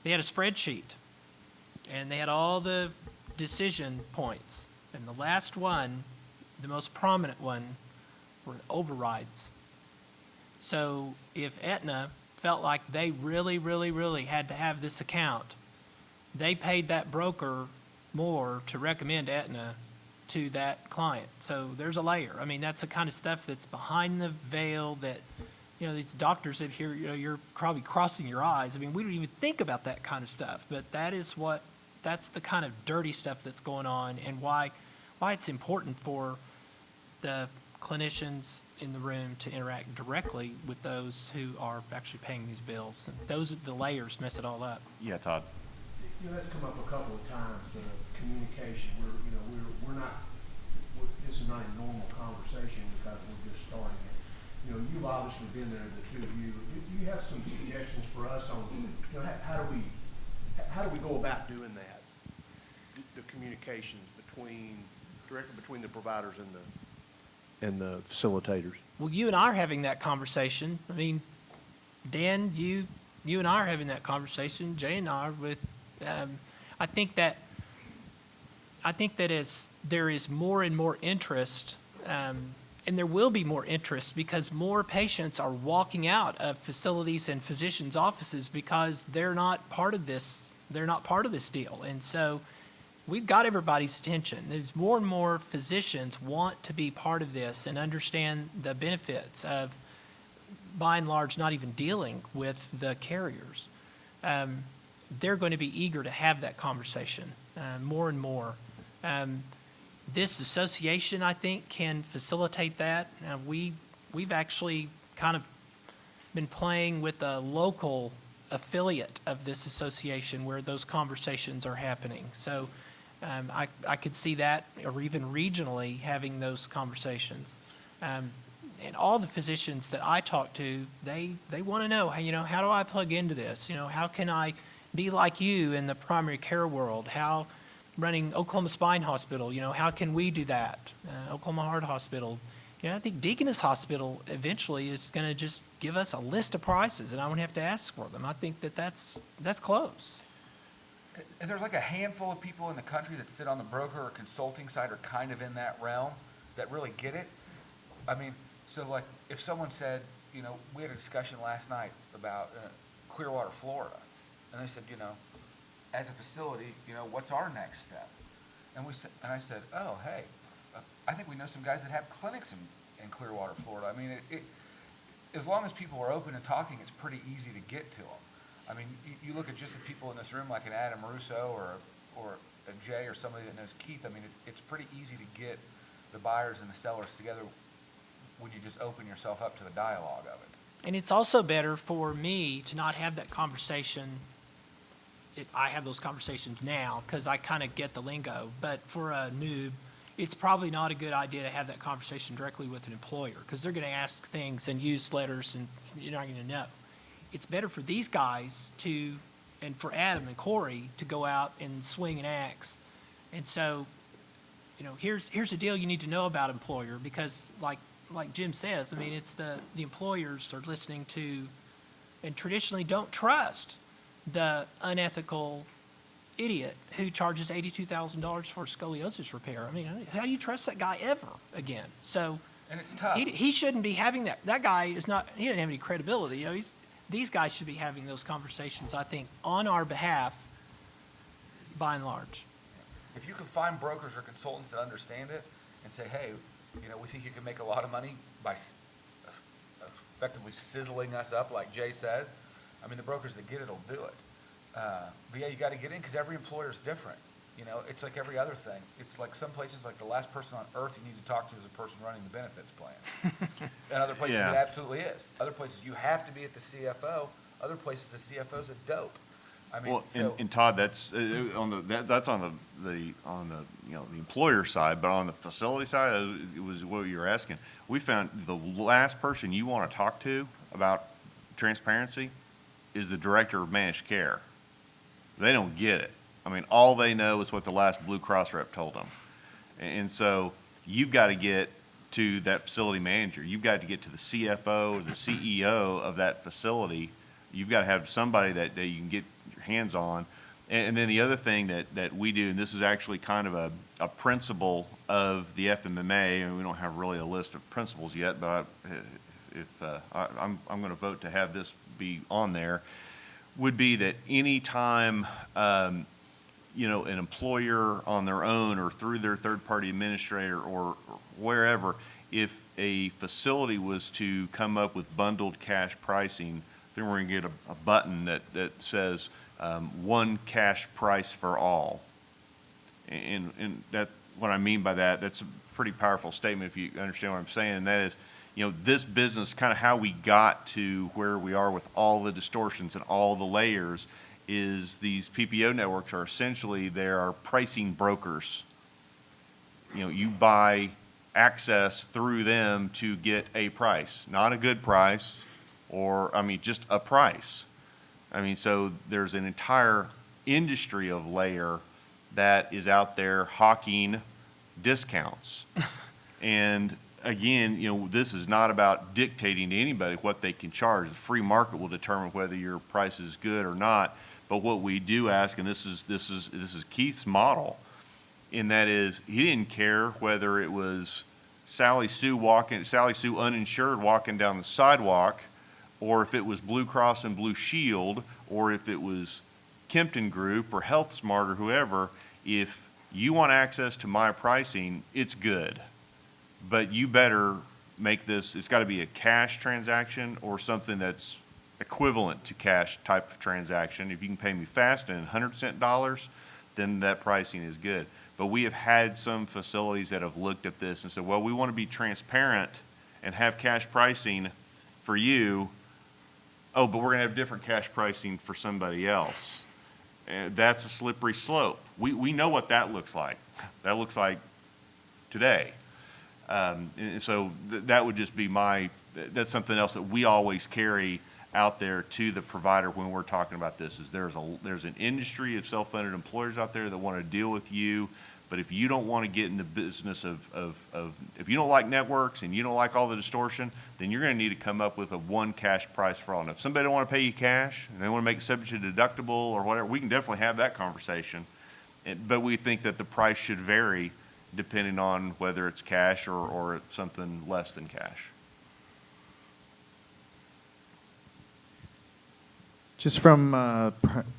they had a spreadsheet and they had all the decision points. And the last one, the most prominent one, were overrides. So if Aetna felt like they really, really, really had to have this account, they paid that broker more to recommend Aetna to that client. So there's a layer. I mean, that's the kind of stuff that's behind the veil that, these doctors that here, you're probably crossing your eyes. I mean, we don't even think about that kind of stuff, but that's the kind of dirty stuff that's going on, and why it's important for the clinicians in the room to interact directly with those who are actually paying these bills. And those are the layers mess it all up. Yeah, Todd. That's come up a couple of times, the communication. This is not a normal conversation because we're just starting it. You've obviously been there, the two of you. Do you have some suggestions for us on, how do we go about doing that? The communications directly between the providers and the facilitators. Well, you and I are having that conversation. I mean, Dan, you and I are having that conversation. Jay and I are with. I think that as there is more and more interest, and there will be more interest because more patients are walking out of facilities and physicians' offices because they're not part of this. They're not part of this deal, and so we've got everybody's attention. There's more and more physicians want to be part of this and understand the benefits of, by and large, not even dealing with the carriers. They're going to be eager to have that conversation more and more. This association, I think, can facilitate that. We've actually kind of been playing with a local affiliate of this association where those conversations are happening. So I could see that, or even regionally having those conversations. And all the physicians that I talk to, they want to know, how do I plug into this? How can I be like you in the primary care world? How running Oklahoma Spine Hospital, how can we do that? Oklahoma Heart Hospital. I think Deaconess Hospital eventually is going to just give us a list of prices, and I won't have to ask for them. I think that's close. And there's like a handful of people in the country that sit on the broker or consulting side or kind of in that realm that really get it. I mean, so like if someone said, we had a discussion last night about Clearwater, Florida, and they said, as a facility, what's our next step? And I said, oh, hey, I think we know some guys that have clinics in Clearwater, Florida. I mean, as long as people are open and talking, it's pretty easy to get to them. I mean, you look at just the people in this room, like an Adam Russo or a Jay or somebody that knows Keith. I mean, it's pretty easy to get the buyers and the sellers together when you just open yourself up to the dialogue of it. And it's also better for me to not have that conversation. I have those conversations now because I kind of get the lingo. But for a noob, it's probably not a good idea to have that conversation directly with an employer because they're going to ask things and use letters and you're not going to know. It's better for these guys to, and for Adam and Corey to go out and swing an axe. And so, here's the deal you need to know about employer because like Jim says, I mean, it's the employers are listening to and traditionally don't trust the unethical idiot who charges $82,000 for scoliosis repair. I mean, how do you trust that guy ever again? So, And it's tough. he shouldn't be having that. That guy is not, he doesn't have any credibility. These guys should be having those conversations, I think, on our behalf, by and large. If you can find brokers or consultants that understand it and say, hey, we think you can make a lot of money by effectively sizzling us up, like Jay says. I mean, the brokers that get it will do it. But yeah, you got to get in because every employer is different. It's like every other thing. It's like some places, like the last person on earth you need to talk to is the person running the benefits plan. And other places Yeah. it absolutely is. Other places you have to be at the CFO. Other places the CFO's a dope. I mean, Well, and Todd, that's that's on the employer side, but on the facility side, it was what you were asking. We found the last person you want to talk to about transparency is the director of managed care. They don't get it. I mean, all they know is what the last Blue Cross rep told them. And so you've got to get to that facility manager. You've got to get to the CFO or the CEO of that facility. You've got to have somebody that you can get your hands on. And then the other thing that we do, and this is actually kind of a principle of the FMMA, and we don't have really a list of principles yet, but I'm going to vote to have this be on there, would be that any time an employer on their own or through their third-party administrator or wherever, if a facility was to come up with bundled cash pricing, then we're going to get a button that says one cash price for all. And that, what I mean by that, that's a pretty powerful statement if you understand what I'm saying, and that is, this business, kind of how we got to where we are with all the distortions and all the layers, is these PPO networks are essentially, they are pricing brokers. You buy access through them to get a price, not a good price, just a price. So there's an entire industry of layer that is out there hawking discounts. And again, this is not about dictating to anybody what they can charge. The free market will determine whether your price is good or not. But what we do ask, and this is Keith's model, and that is, he didn't care whether it was Sally Sue uninsured walking down the sidewalk, or if it was Blue Cross and Blue Shield, or if it was Kempton Group or Health Smart or whoever. If you want access to my pricing, it's good. But you better make this, it's got to be a cash transaction or something that's equivalent to cash type of transaction. If you can pay me fast and 100-cent dollars, then that pricing is good. But we have had some facilities that have looked at this and said, well, we want to be transparent and have cash pricing for you. Oh, but we're going to have different cash pricing for somebody else. And that's a slippery slope. We know what that looks like. That looks like today. And so that would just be that's something else that we always carry out there to the provider when we're talking about this, is there's an industry of self-funded employers out there that want to deal with you. But if you don't want to get in the business of if you don't like networks and you don't like all the distortion, then you're going to need to come up with a one cash price for all. And if somebody don't want to pay you cash and they want to make it subject to deductible or whatever, we can definitely have that conversation. But we think that the price should vary depending on whether it's cash or it's something less than cash. Just from a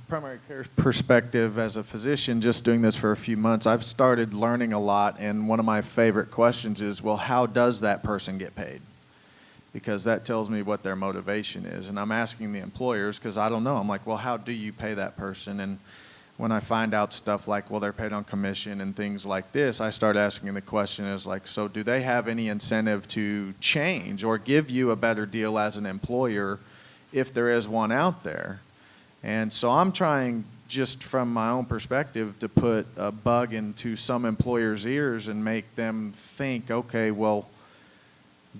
primary care perspective, as a physician, just doing this for a few months, I've started learning a lot, and one of my favorite questions is, well, how does that person get paid? because that tells me what their motivation is. And I'm asking the employers because I don't know. I'm like, well, how do you pay that person? And when I find out stuff like, well, they're paid on commission and things like this, I start asking the question is like, so do they have any incentive to change or give you a better deal as an employer if there is one out there? And so I'm trying, just from my own perspective, to put a bug into some employers' ears and make them think, okay, well,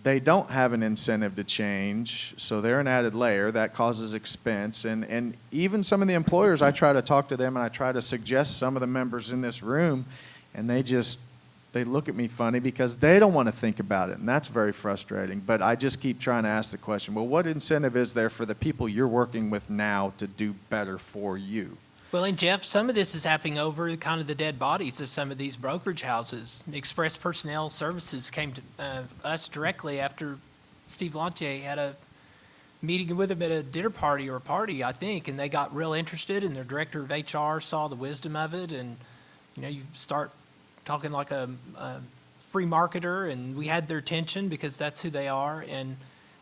they don't have an incentive to change, so they're an added layer. That causes expense. And even some of the employers, I try to talk to them and I try to suggest some of the members in this room, and they look at me funny because they don't want to think about it, and that's very frustrating. But I just keep trying to ask the question, well, what incentive is there for the people you're working with now to do better for you? Well, and Jeff, some of this is happening over kind of the dead bodies of some of these brokerage houses. Express Personnel Services came to us directly after Steve Lantier had a meeting with him at a dinner party or a party, I think, and they got real interested, and their director of HR saw the wisdom of it, and, you know, you start talking like a free marketer, and we had their attention because that's who they are, and,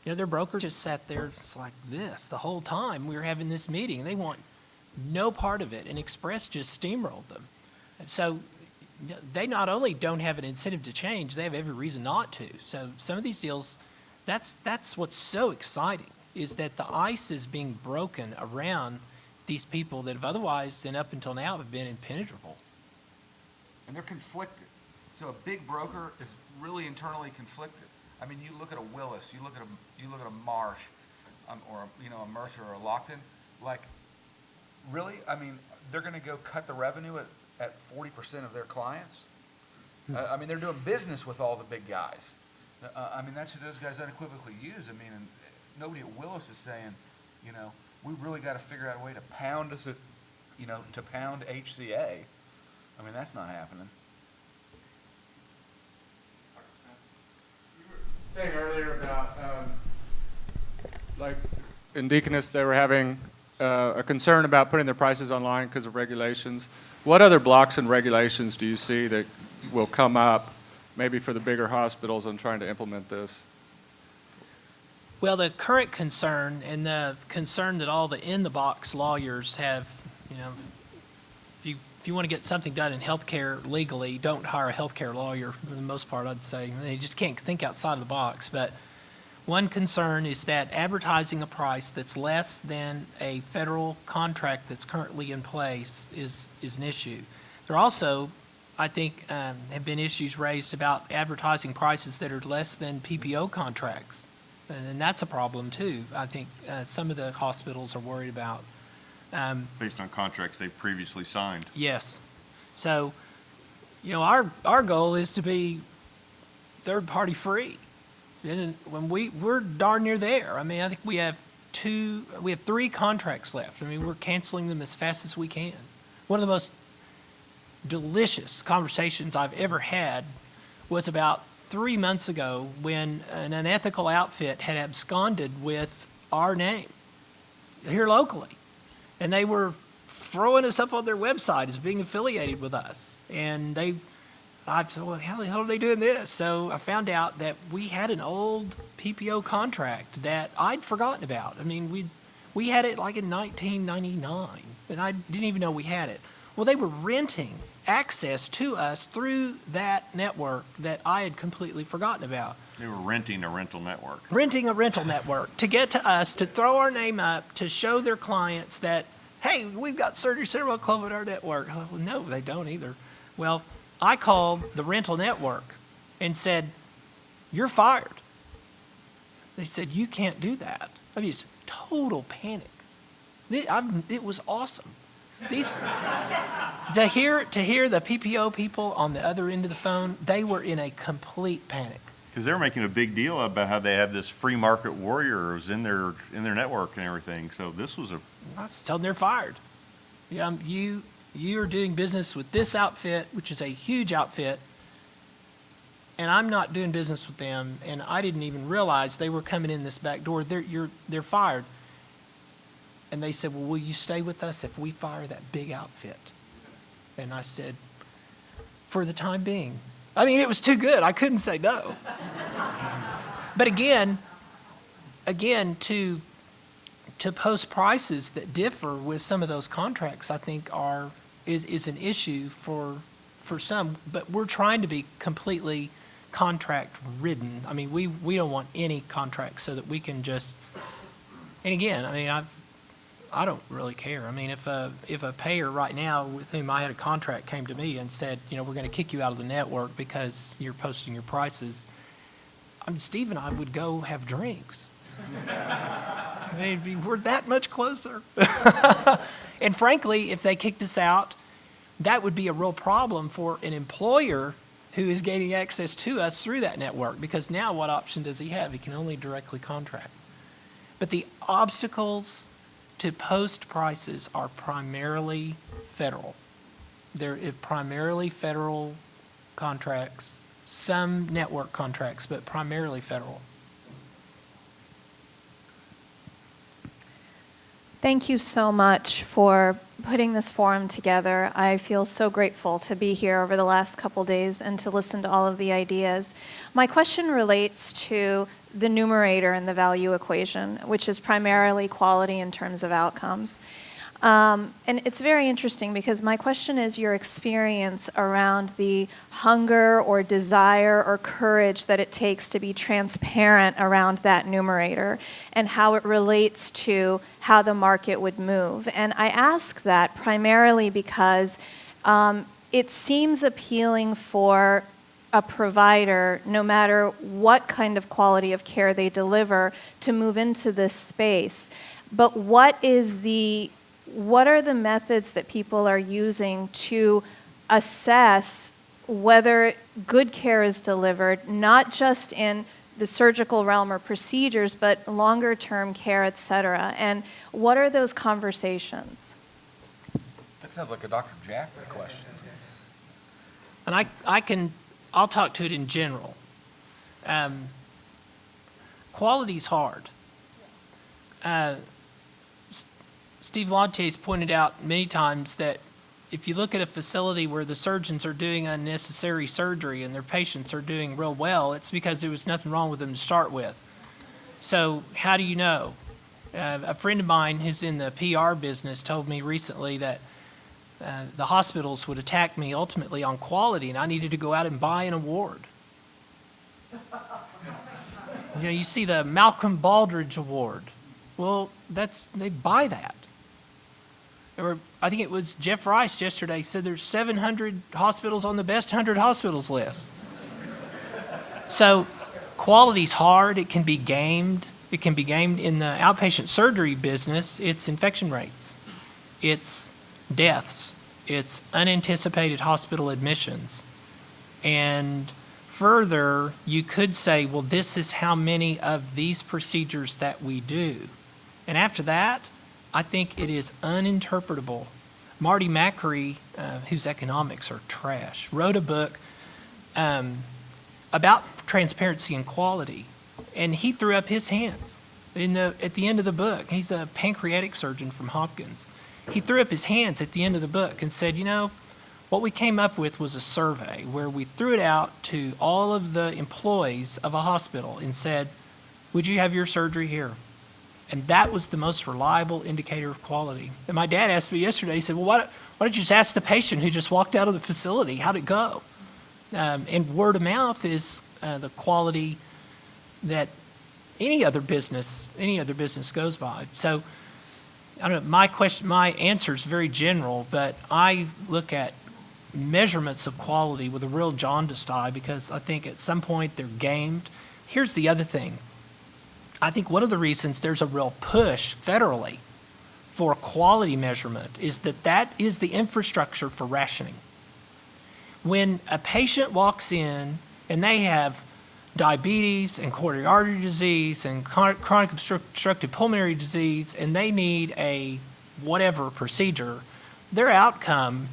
you know, their broker just sat there just like this the whole time we were having this meeting, and they want no part of it, and Express just steamrolled them. So they not only don't have an incentive to change, they have every reason not to. So some of these deals, that's what's so exciting, is that the ice is being broken around these people that have otherwise, and up until now, have been impenetrable. And they're conflicted. So a big broker is really internally conflicted. I mean, you look at a Willis, you look at a Marsh, or a Mercer or a Lockton, like, really? I mean, they're going to go cut the revenue at 40% of their clients? I mean, they're doing business with all the big guys. I mean, that's who those guys unequivocally use. I mean, and nobody at Willis is saying, you know, we really got to figure out a way to pound us, to pound HCA. I mean, that's not happening. Saying earlier about, like in Deaconess, they were having a concern about putting their prices online because of regulations. What other blocks and regulations do you see that will come up, maybe for the bigger hospitals, on trying to implement this? Well, the current concern, and the concern that all the in-the-box lawyers have, you know, if you want to get something done in healthcare legally, don't hire a healthcare lawyer for the most part, I'd say. They just can't think outside of the box. But one concern is that advertising a price that's less than a federal contract that's currently in place is an issue. There also, I think, have been issues raised about advertising prices that are less than PPO contracts. And that's a problem too. I think some of the hospitals are worried about. Based on contracts they've previously signed. Yes. So, you know, our goal is to be third-party free. And when we're darn near there. I mean, I think we have 3 contracts left. I mean, we're canceling them as fast as we can. One of the most delicious conversations I've ever had was about 3 months ago when an unethical outfit had absconded with our name here locally. And they were throwing us up on their website as being affiliated with us. And I said, well, how the hell are they doing this? So I found out that we had an old PPO contract that I'd forgotten about. I mean, we had it like in 1999, and I didn't even know we had it. Well, they were renting access to us through that network that I had completely forgotten about. They were renting a rental network. Renting a rental network to get to us, to throw our name up, to show their clients that, hey, we've got Surgery Center Club at our network. Well, no, they don't either. Well, I called the rental network and said, you're fired. They said, you can't do that. I mean, it's total panic. It was awesome. To hear the PPO people on the other end of the phone, they were in a complete panic. Because they were making a big deal about how they have this free market warriors in their network and everything. So this was I was telling them they're fired. Yeah, you're doing business with this outfit, which is a huge outfit, and I'm not doing business with them, and I didn't even realize they were coming in this back door. They're fired. And they said, well, will you stay with us if we fire that big outfit? And I said, for the time being. I mean, it was too good. I couldn't say no. But again, again, to post prices that differ with some of those contracts, I think is an issue for some, but we're trying to be completely contract ridden. I mean, we don't want any contracts so that we can just, and again, I mean, I don't really care. I mean, if a payer right now with whom I had a contract came to me and said, you know, we're going to kick you out of the network because you're posting your prices, I mean, Steve and I would go have drinks. I mean, we're that much closer. And frankly, if they kicked us out, that would be a real problem for an employer who is gaining access to us through that network, because now what option does he have? He can only directly contract. But the obstacles to post prices are primarily federal. They're primarily federal contracts, some network contracts, but primarily federal. Thank you so much for putting this forum together. I feel so grateful to be here over the last couple days and to listen to all of the ideas. My question relates to the numerator in the value equation, which is primarily quality in terms of outcomes. And it's very interesting because my question is your experience around the hunger or desire or courage that it takes to be transparent around that numerator and how it relates to how the market would move. And I ask that primarily because it seems appealing for a provider, no matter what kind of quality of care they deliver, to move into this space. But what are the methods that people are using to assess whether good care is delivered, not just in the surgical realm or procedures, but longer term care, et cetera? And what are those conversations? That sounds like a Dr. Jaffrey question. And I'll talk to it in general. Quality's hard. Steve Lante's pointed out many times that if you look at a facility where the surgeons are doing unnecessary surgery and their patients are doing real well, it's because there was nothing wrong with them to start with. So how do you know? A friend of mine who's in the PR business told me recently that the hospitals would attack me ultimately on quality, and I needed to go out and buy an award. You know, you see the Malcolm Baldrige Award. Well, they buy that. Or I think it was Jeff Rice yesterday said there's 700 hospitals on the best 100 hospitals list. So quality's hard. It can be gamed. It can be gamed in the outpatient surgery business. It's infection rates. It's deaths. It's unanticipated hospital admissions. And further, you could say, well, this is how many of these procedures that we do. And after that, I think it is uninterpretable. Marty Macri, whose economics are trash, wrote a book about transparency and quality, and he threw up his hands at the end of the book. He's a pancreatic surgeon from Hopkins. He threw up his hands at the end of the book and said, you know, what we came up with was a survey where we threw it out to all of the employees of a hospital and said, would you have your surgery here? And that was the most reliable indicator of quality. And my dad asked me yesterday, he said, well, why don't you just ask the patient who just walked out of the facility, how'd it go? And word of mouth is the quality that any other business goes by. So I don't know, my answer is very general, but I look at measurements of quality with a real jaundiced eye because I think at some point they're gamed. Here's the other thing. I think one of the reasons there's a real push federally for quality measurement is that is the infrastructure for rationing. When a patient walks in and they have diabetes and coronary artery disease and chronic obstructive pulmonary disease and they need a whatever procedure, their outcome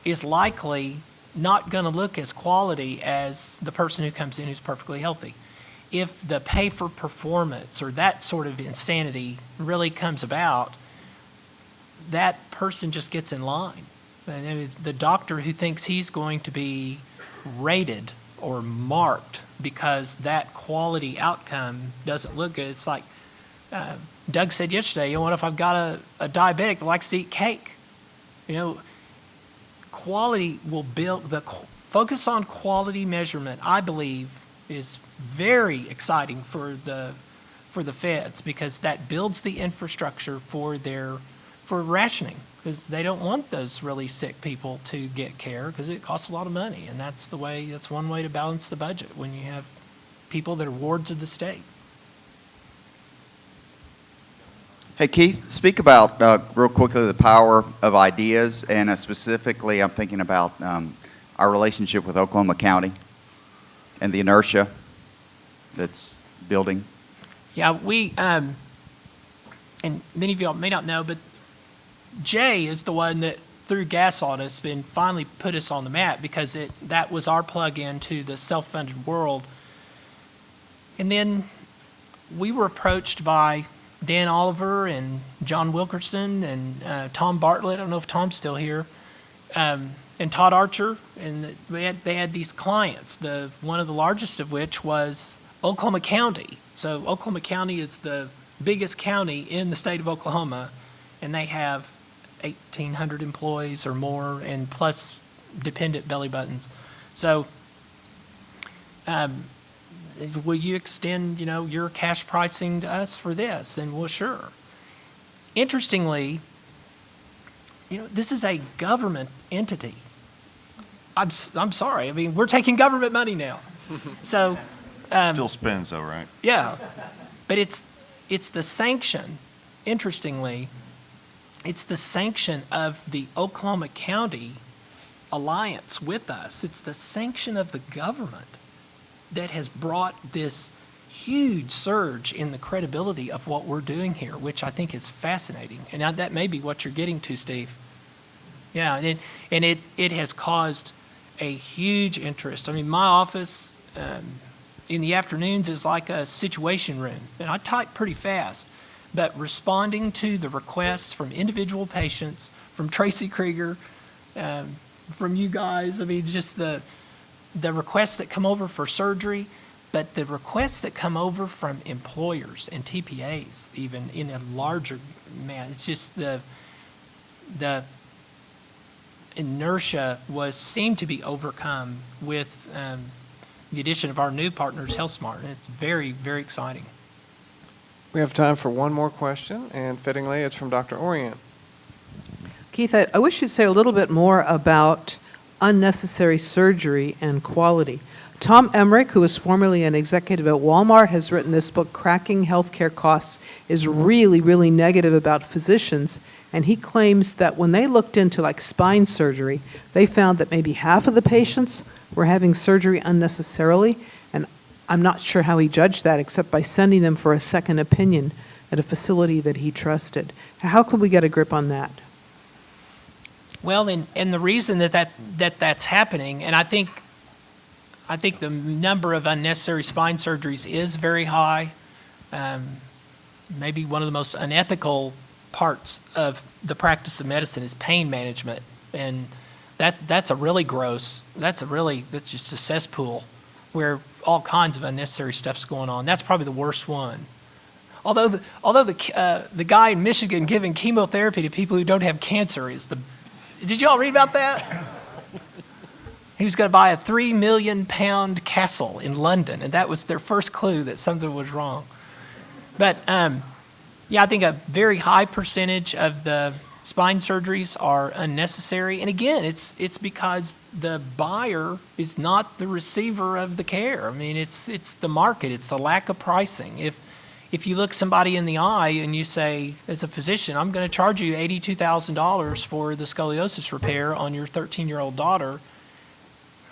is likely not going to look as quality as the person who comes in who's perfectly healthy. If the pay for performance or that sort of insanity really comes about, that person just gets in line. And the doctor who thinks he's going to be rated or marked because that quality outcome doesn't look good, it's like Doug said yesterday, what if I've got a diabetic that likes to eat cake? Quality will build, focus on quality measurement, I believe, is very exciting for the feds, because that builds the infrastructure for rationing, because they don't want those really sick people to get care, because it costs a lot of money, and that's one way to balance the budget when you have people that are wards of the state. Hey, Keith, speak about, real quickly, the power of ideas, and specifically, I'm thinking about our relationship with Oklahoma County and the inertia that's building. Yeah, we, and many of y'all may not know, but Jay is the one that threw gas on us and finally put us on the map, because that was our plug into the self-funded world. And then we were approached by Dan Oliver and John Wilkerson and Tom Bartlett. I don't know if Tom's still here, and Todd Archer. And they had these clients, one of the largest of which was Oklahoma County. So Oklahoma County is the biggest county in the state of Oklahoma, and they have 1,800 employees or more, and plus dependent belly buttons. So will you extend, your cash pricing to us for this? And well, sure. Interestingly, this is a government entity. I'm sorry. I mean, we're taking government money now. So Still spends though, right? yeah, but it's the sanction. Interestingly, it's the sanction of the Oklahoma County alliance with us. It's the sanction of the government that has brought this huge surge in the credibility of what we're doing here, which I think is fascinating. And that may be what you're getting to, Steve. Yeah, and it has caused a huge interest. I mean, my office in the afternoons is like a situation room, and I type pretty fast. But responding to the requests from individual patients, from Tracy Krieger, from you guys, I mean, just the requests that come over for surgery, but the requests that come over from employers and TPAs, even in a larger it's just the inertia seemed to be overcome with the addition of our new partners, HealthSmart, and it's very, very exciting. We have time for one more question, and fittingly, it's from Dr. Orient. Keith, I wish you'd say a little bit more about unnecessary surgery and quality. Tom Emmerich, who was formerly an executive at Walmart, has written this book, Cracking Healthcare Costs, is really, really negative about physicians. And he claims that when they looked into like spine surgery, they found that maybe half of the patients were having surgery unnecessarily. And I'm not sure how he judged that except by sending them for a second opinion at a facility that he trusted. How can we get a grip on that? Well, and the reason that's happening, and I think the number of unnecessary spine surgeries is very high. Maybe one of the most unethical parts of the practice of medicine is pain management, and that's just a cesspool where all kinds of unnecessary stuff's going on. That's probably the worst one. Although the guy in Michigan giving chemotherapy to people who don't have cancer is did you all read about that? He was going to buy a 3 million pound castle in London, and that was their first clue that something was wrong. But yeah, I think a very high percentage of the spine surgeries are unnecessary. And again, it's because the buyer is not the receiver of the care. I mean, it's the market. It's the lack of pricing. If you look somebody in the eye and you say, as a physician, I'm going to charge you $82,000 for the scoliosis repair on your 13-year-old daughter,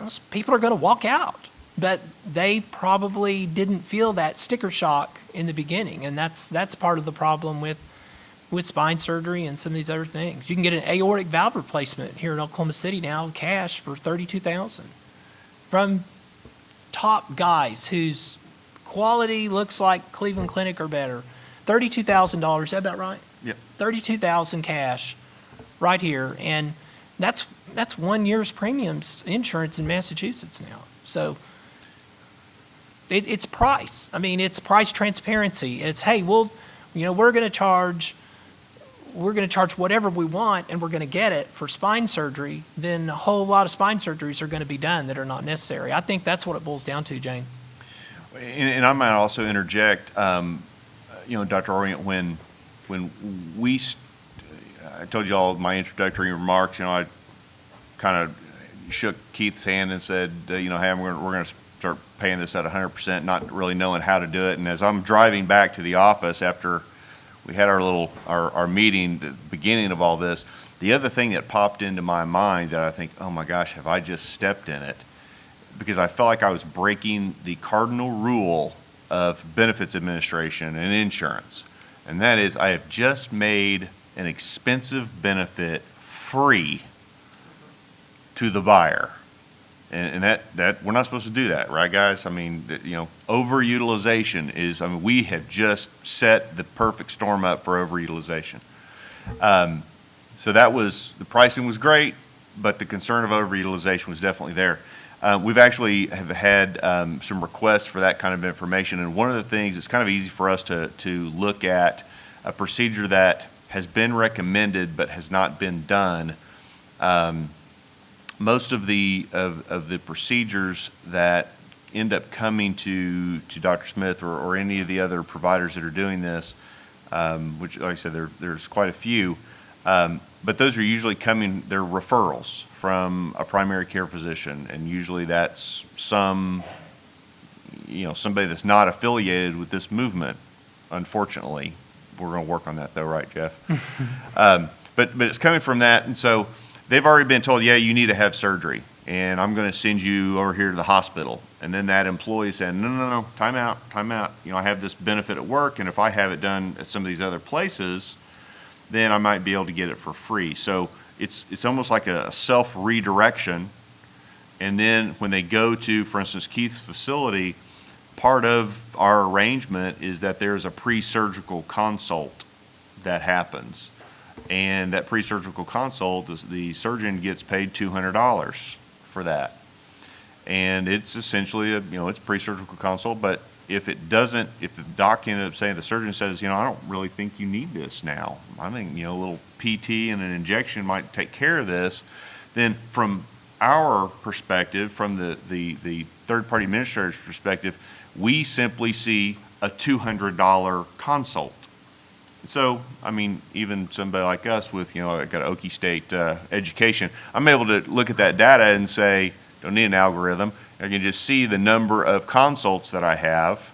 those people are going to walk out. But they probably didn't feel that sticker shock in the beginning, and that's part of the problem with spine surgery and some of these other things. You can get an aortic valve replacement here in Oklahoma City now, cash, for $32,000 from top guys whose quality looks like Cleveland Clinic or better. $32,000, is that about right? Yep. $32,000 cash right here, and that's 1 year's premiums insurance in Massachusetts now. So it's price. I mean, it's price transparency. It's, hey, we'll we're going to charge whatever we want and we're going to get it for spine surgery, then a whole lot of spine surgeries are going to be done that are not necessary. I think that's what it boils down to, Jane. And I might also interject, Dr. Orient, when I told you all my introductory remarks, I kind of shook Keith's hand and said, hey, we're going to start paying this at 100%, not really knowing how to do it. And as I'm driving back to the office after we had our meeting, the beginning of all this, the other thing that popped into my mind that I think, oh my gosh, have I just stepped in it? Because I felt like I was breaking the cardinal rule of benefits administration and insurance. And that is, I have just made an expensive benefit free to the buyer. And that we're not supposed to do that, right, guys? I mean, overutilization is, we have just set the perfect storm up for overutilization. So the pricing was great, but the concern of overutilization was definitely there. We've actually have had some requests for that kind of information, and one of the things, it's kind of easy for us to look at a procedure that has been recommended but has not been done. Most of the procedures that end up coming to Dr. Smith or any of the other providers that are doing this, which, like I said, there's quite a few, but those are usually they're referrals from a primary care physician, and usually that's somebody that's not affiliated with this movement, unfortunately. We're going to work on that though, right, Jeff? But it's coming from that, and so they've already been told, yeah, you need to have surgery, and I'm going to send you over here to the hospital. And then that employee said, no, time out. I have this benefit at work, and if I have it done at some of these other places, then I might be able to get it for free. So it's almost like a self-redirection. And then when they go to, for instance, Keith's facility, part of our arrangement is that there's a pre-surgical consult that happens. And that pre-surgical consult, the surgeon gets paid $200 for that. And it's essentially it's a pre-surgical consult, but if the doc ended up saying, the surgeon says, I don't really think you need this now. I think, a little PT and an injection might take care of this. Then from our perspective, from the third-party administrator's perspective, we simply see a $200 consult. So, even somebody like us with, I got an Okie State education, I'm able to look at that data and say, don't need an algorithm. I can just see the number of consults that I have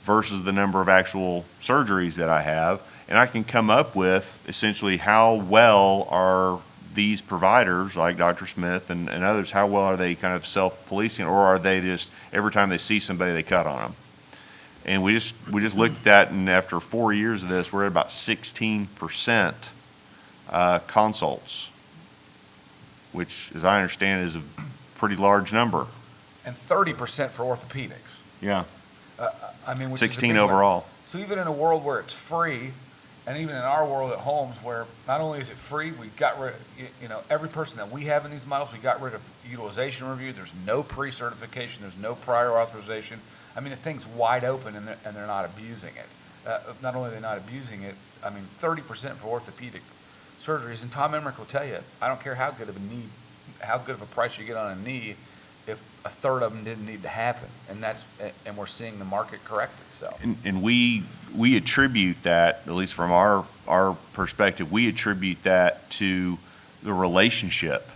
versus the number of actual surgeries that I have, and I can come up with essentially how well are these providers like Dr. Smith and others, how well are they kind of self-policing, or are they just every time they see somebody they cut on them? And we just looked at that, and after 4 years of this, we're at about 16% consults, which, as I understand, is a pretty large number. And 30% for orthopedics. Yeah. Which 16 overall. So even in a world where it's free, and even in our world at Holmes, where not only is it free, we got rid of, every person that we have in these models, we got rid of utilization review. There's no pre-certification. There's no prior authorization. The thing's wide open, and they're not abusing it. Not only are they not abusing it, 30% for orthopedic surgeries. And Tom Emmerich will tell you, I don't care how good of a price you get on a knee, if a third of them didn't need to happen, and we're seeing the market correct itself. And we attribute that, at least from our perspective, we attribute that to the relationship.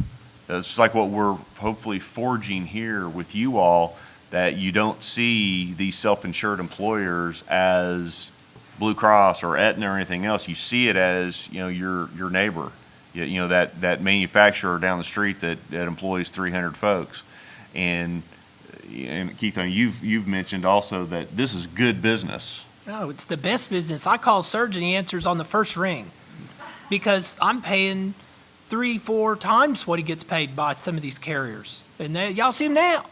It's like what we're hopefully forging here with you all, that you don't see these self-insured employers as Blue Cross or Aetna or anything else. You see it as your neighbor, that manufacturer down the street that employs 300 folks. And Keith, you've mentioned also that this is good business. Oh, it's the best business. I call a surgeon, he answers on the first ring, because I'm paying 3-4 times what he gets paid by some of these carriers. And y'all see them now.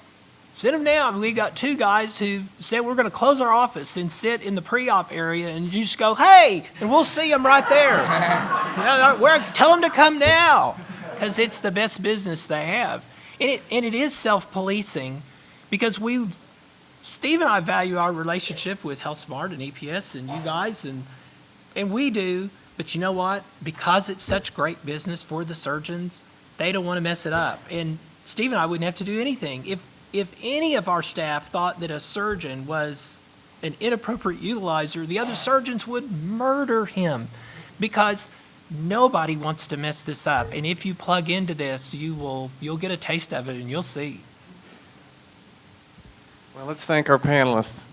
Sit them down. We got 2 guys who said we're going to close our office and sit in the pre-op area, and you just go, hey, and we'll see them right there. Tell them to come now, because it's the best business they have. And it is self-policing, because Steve and I value our relationship with HealthSmart and EPS and you guys, and And we do, but you know what? Because it's such great business for the surgeons, they don't want to mess it up. And Steve and I wouldn't have to do anything. If any of our staff thought that a surgeon was an inappropriate utilizer, the other surgeons would murder him because nobody wants to mess this up. And if you plug into this, you'll get a taste of it and you'll see. Well, let's thank our panelists.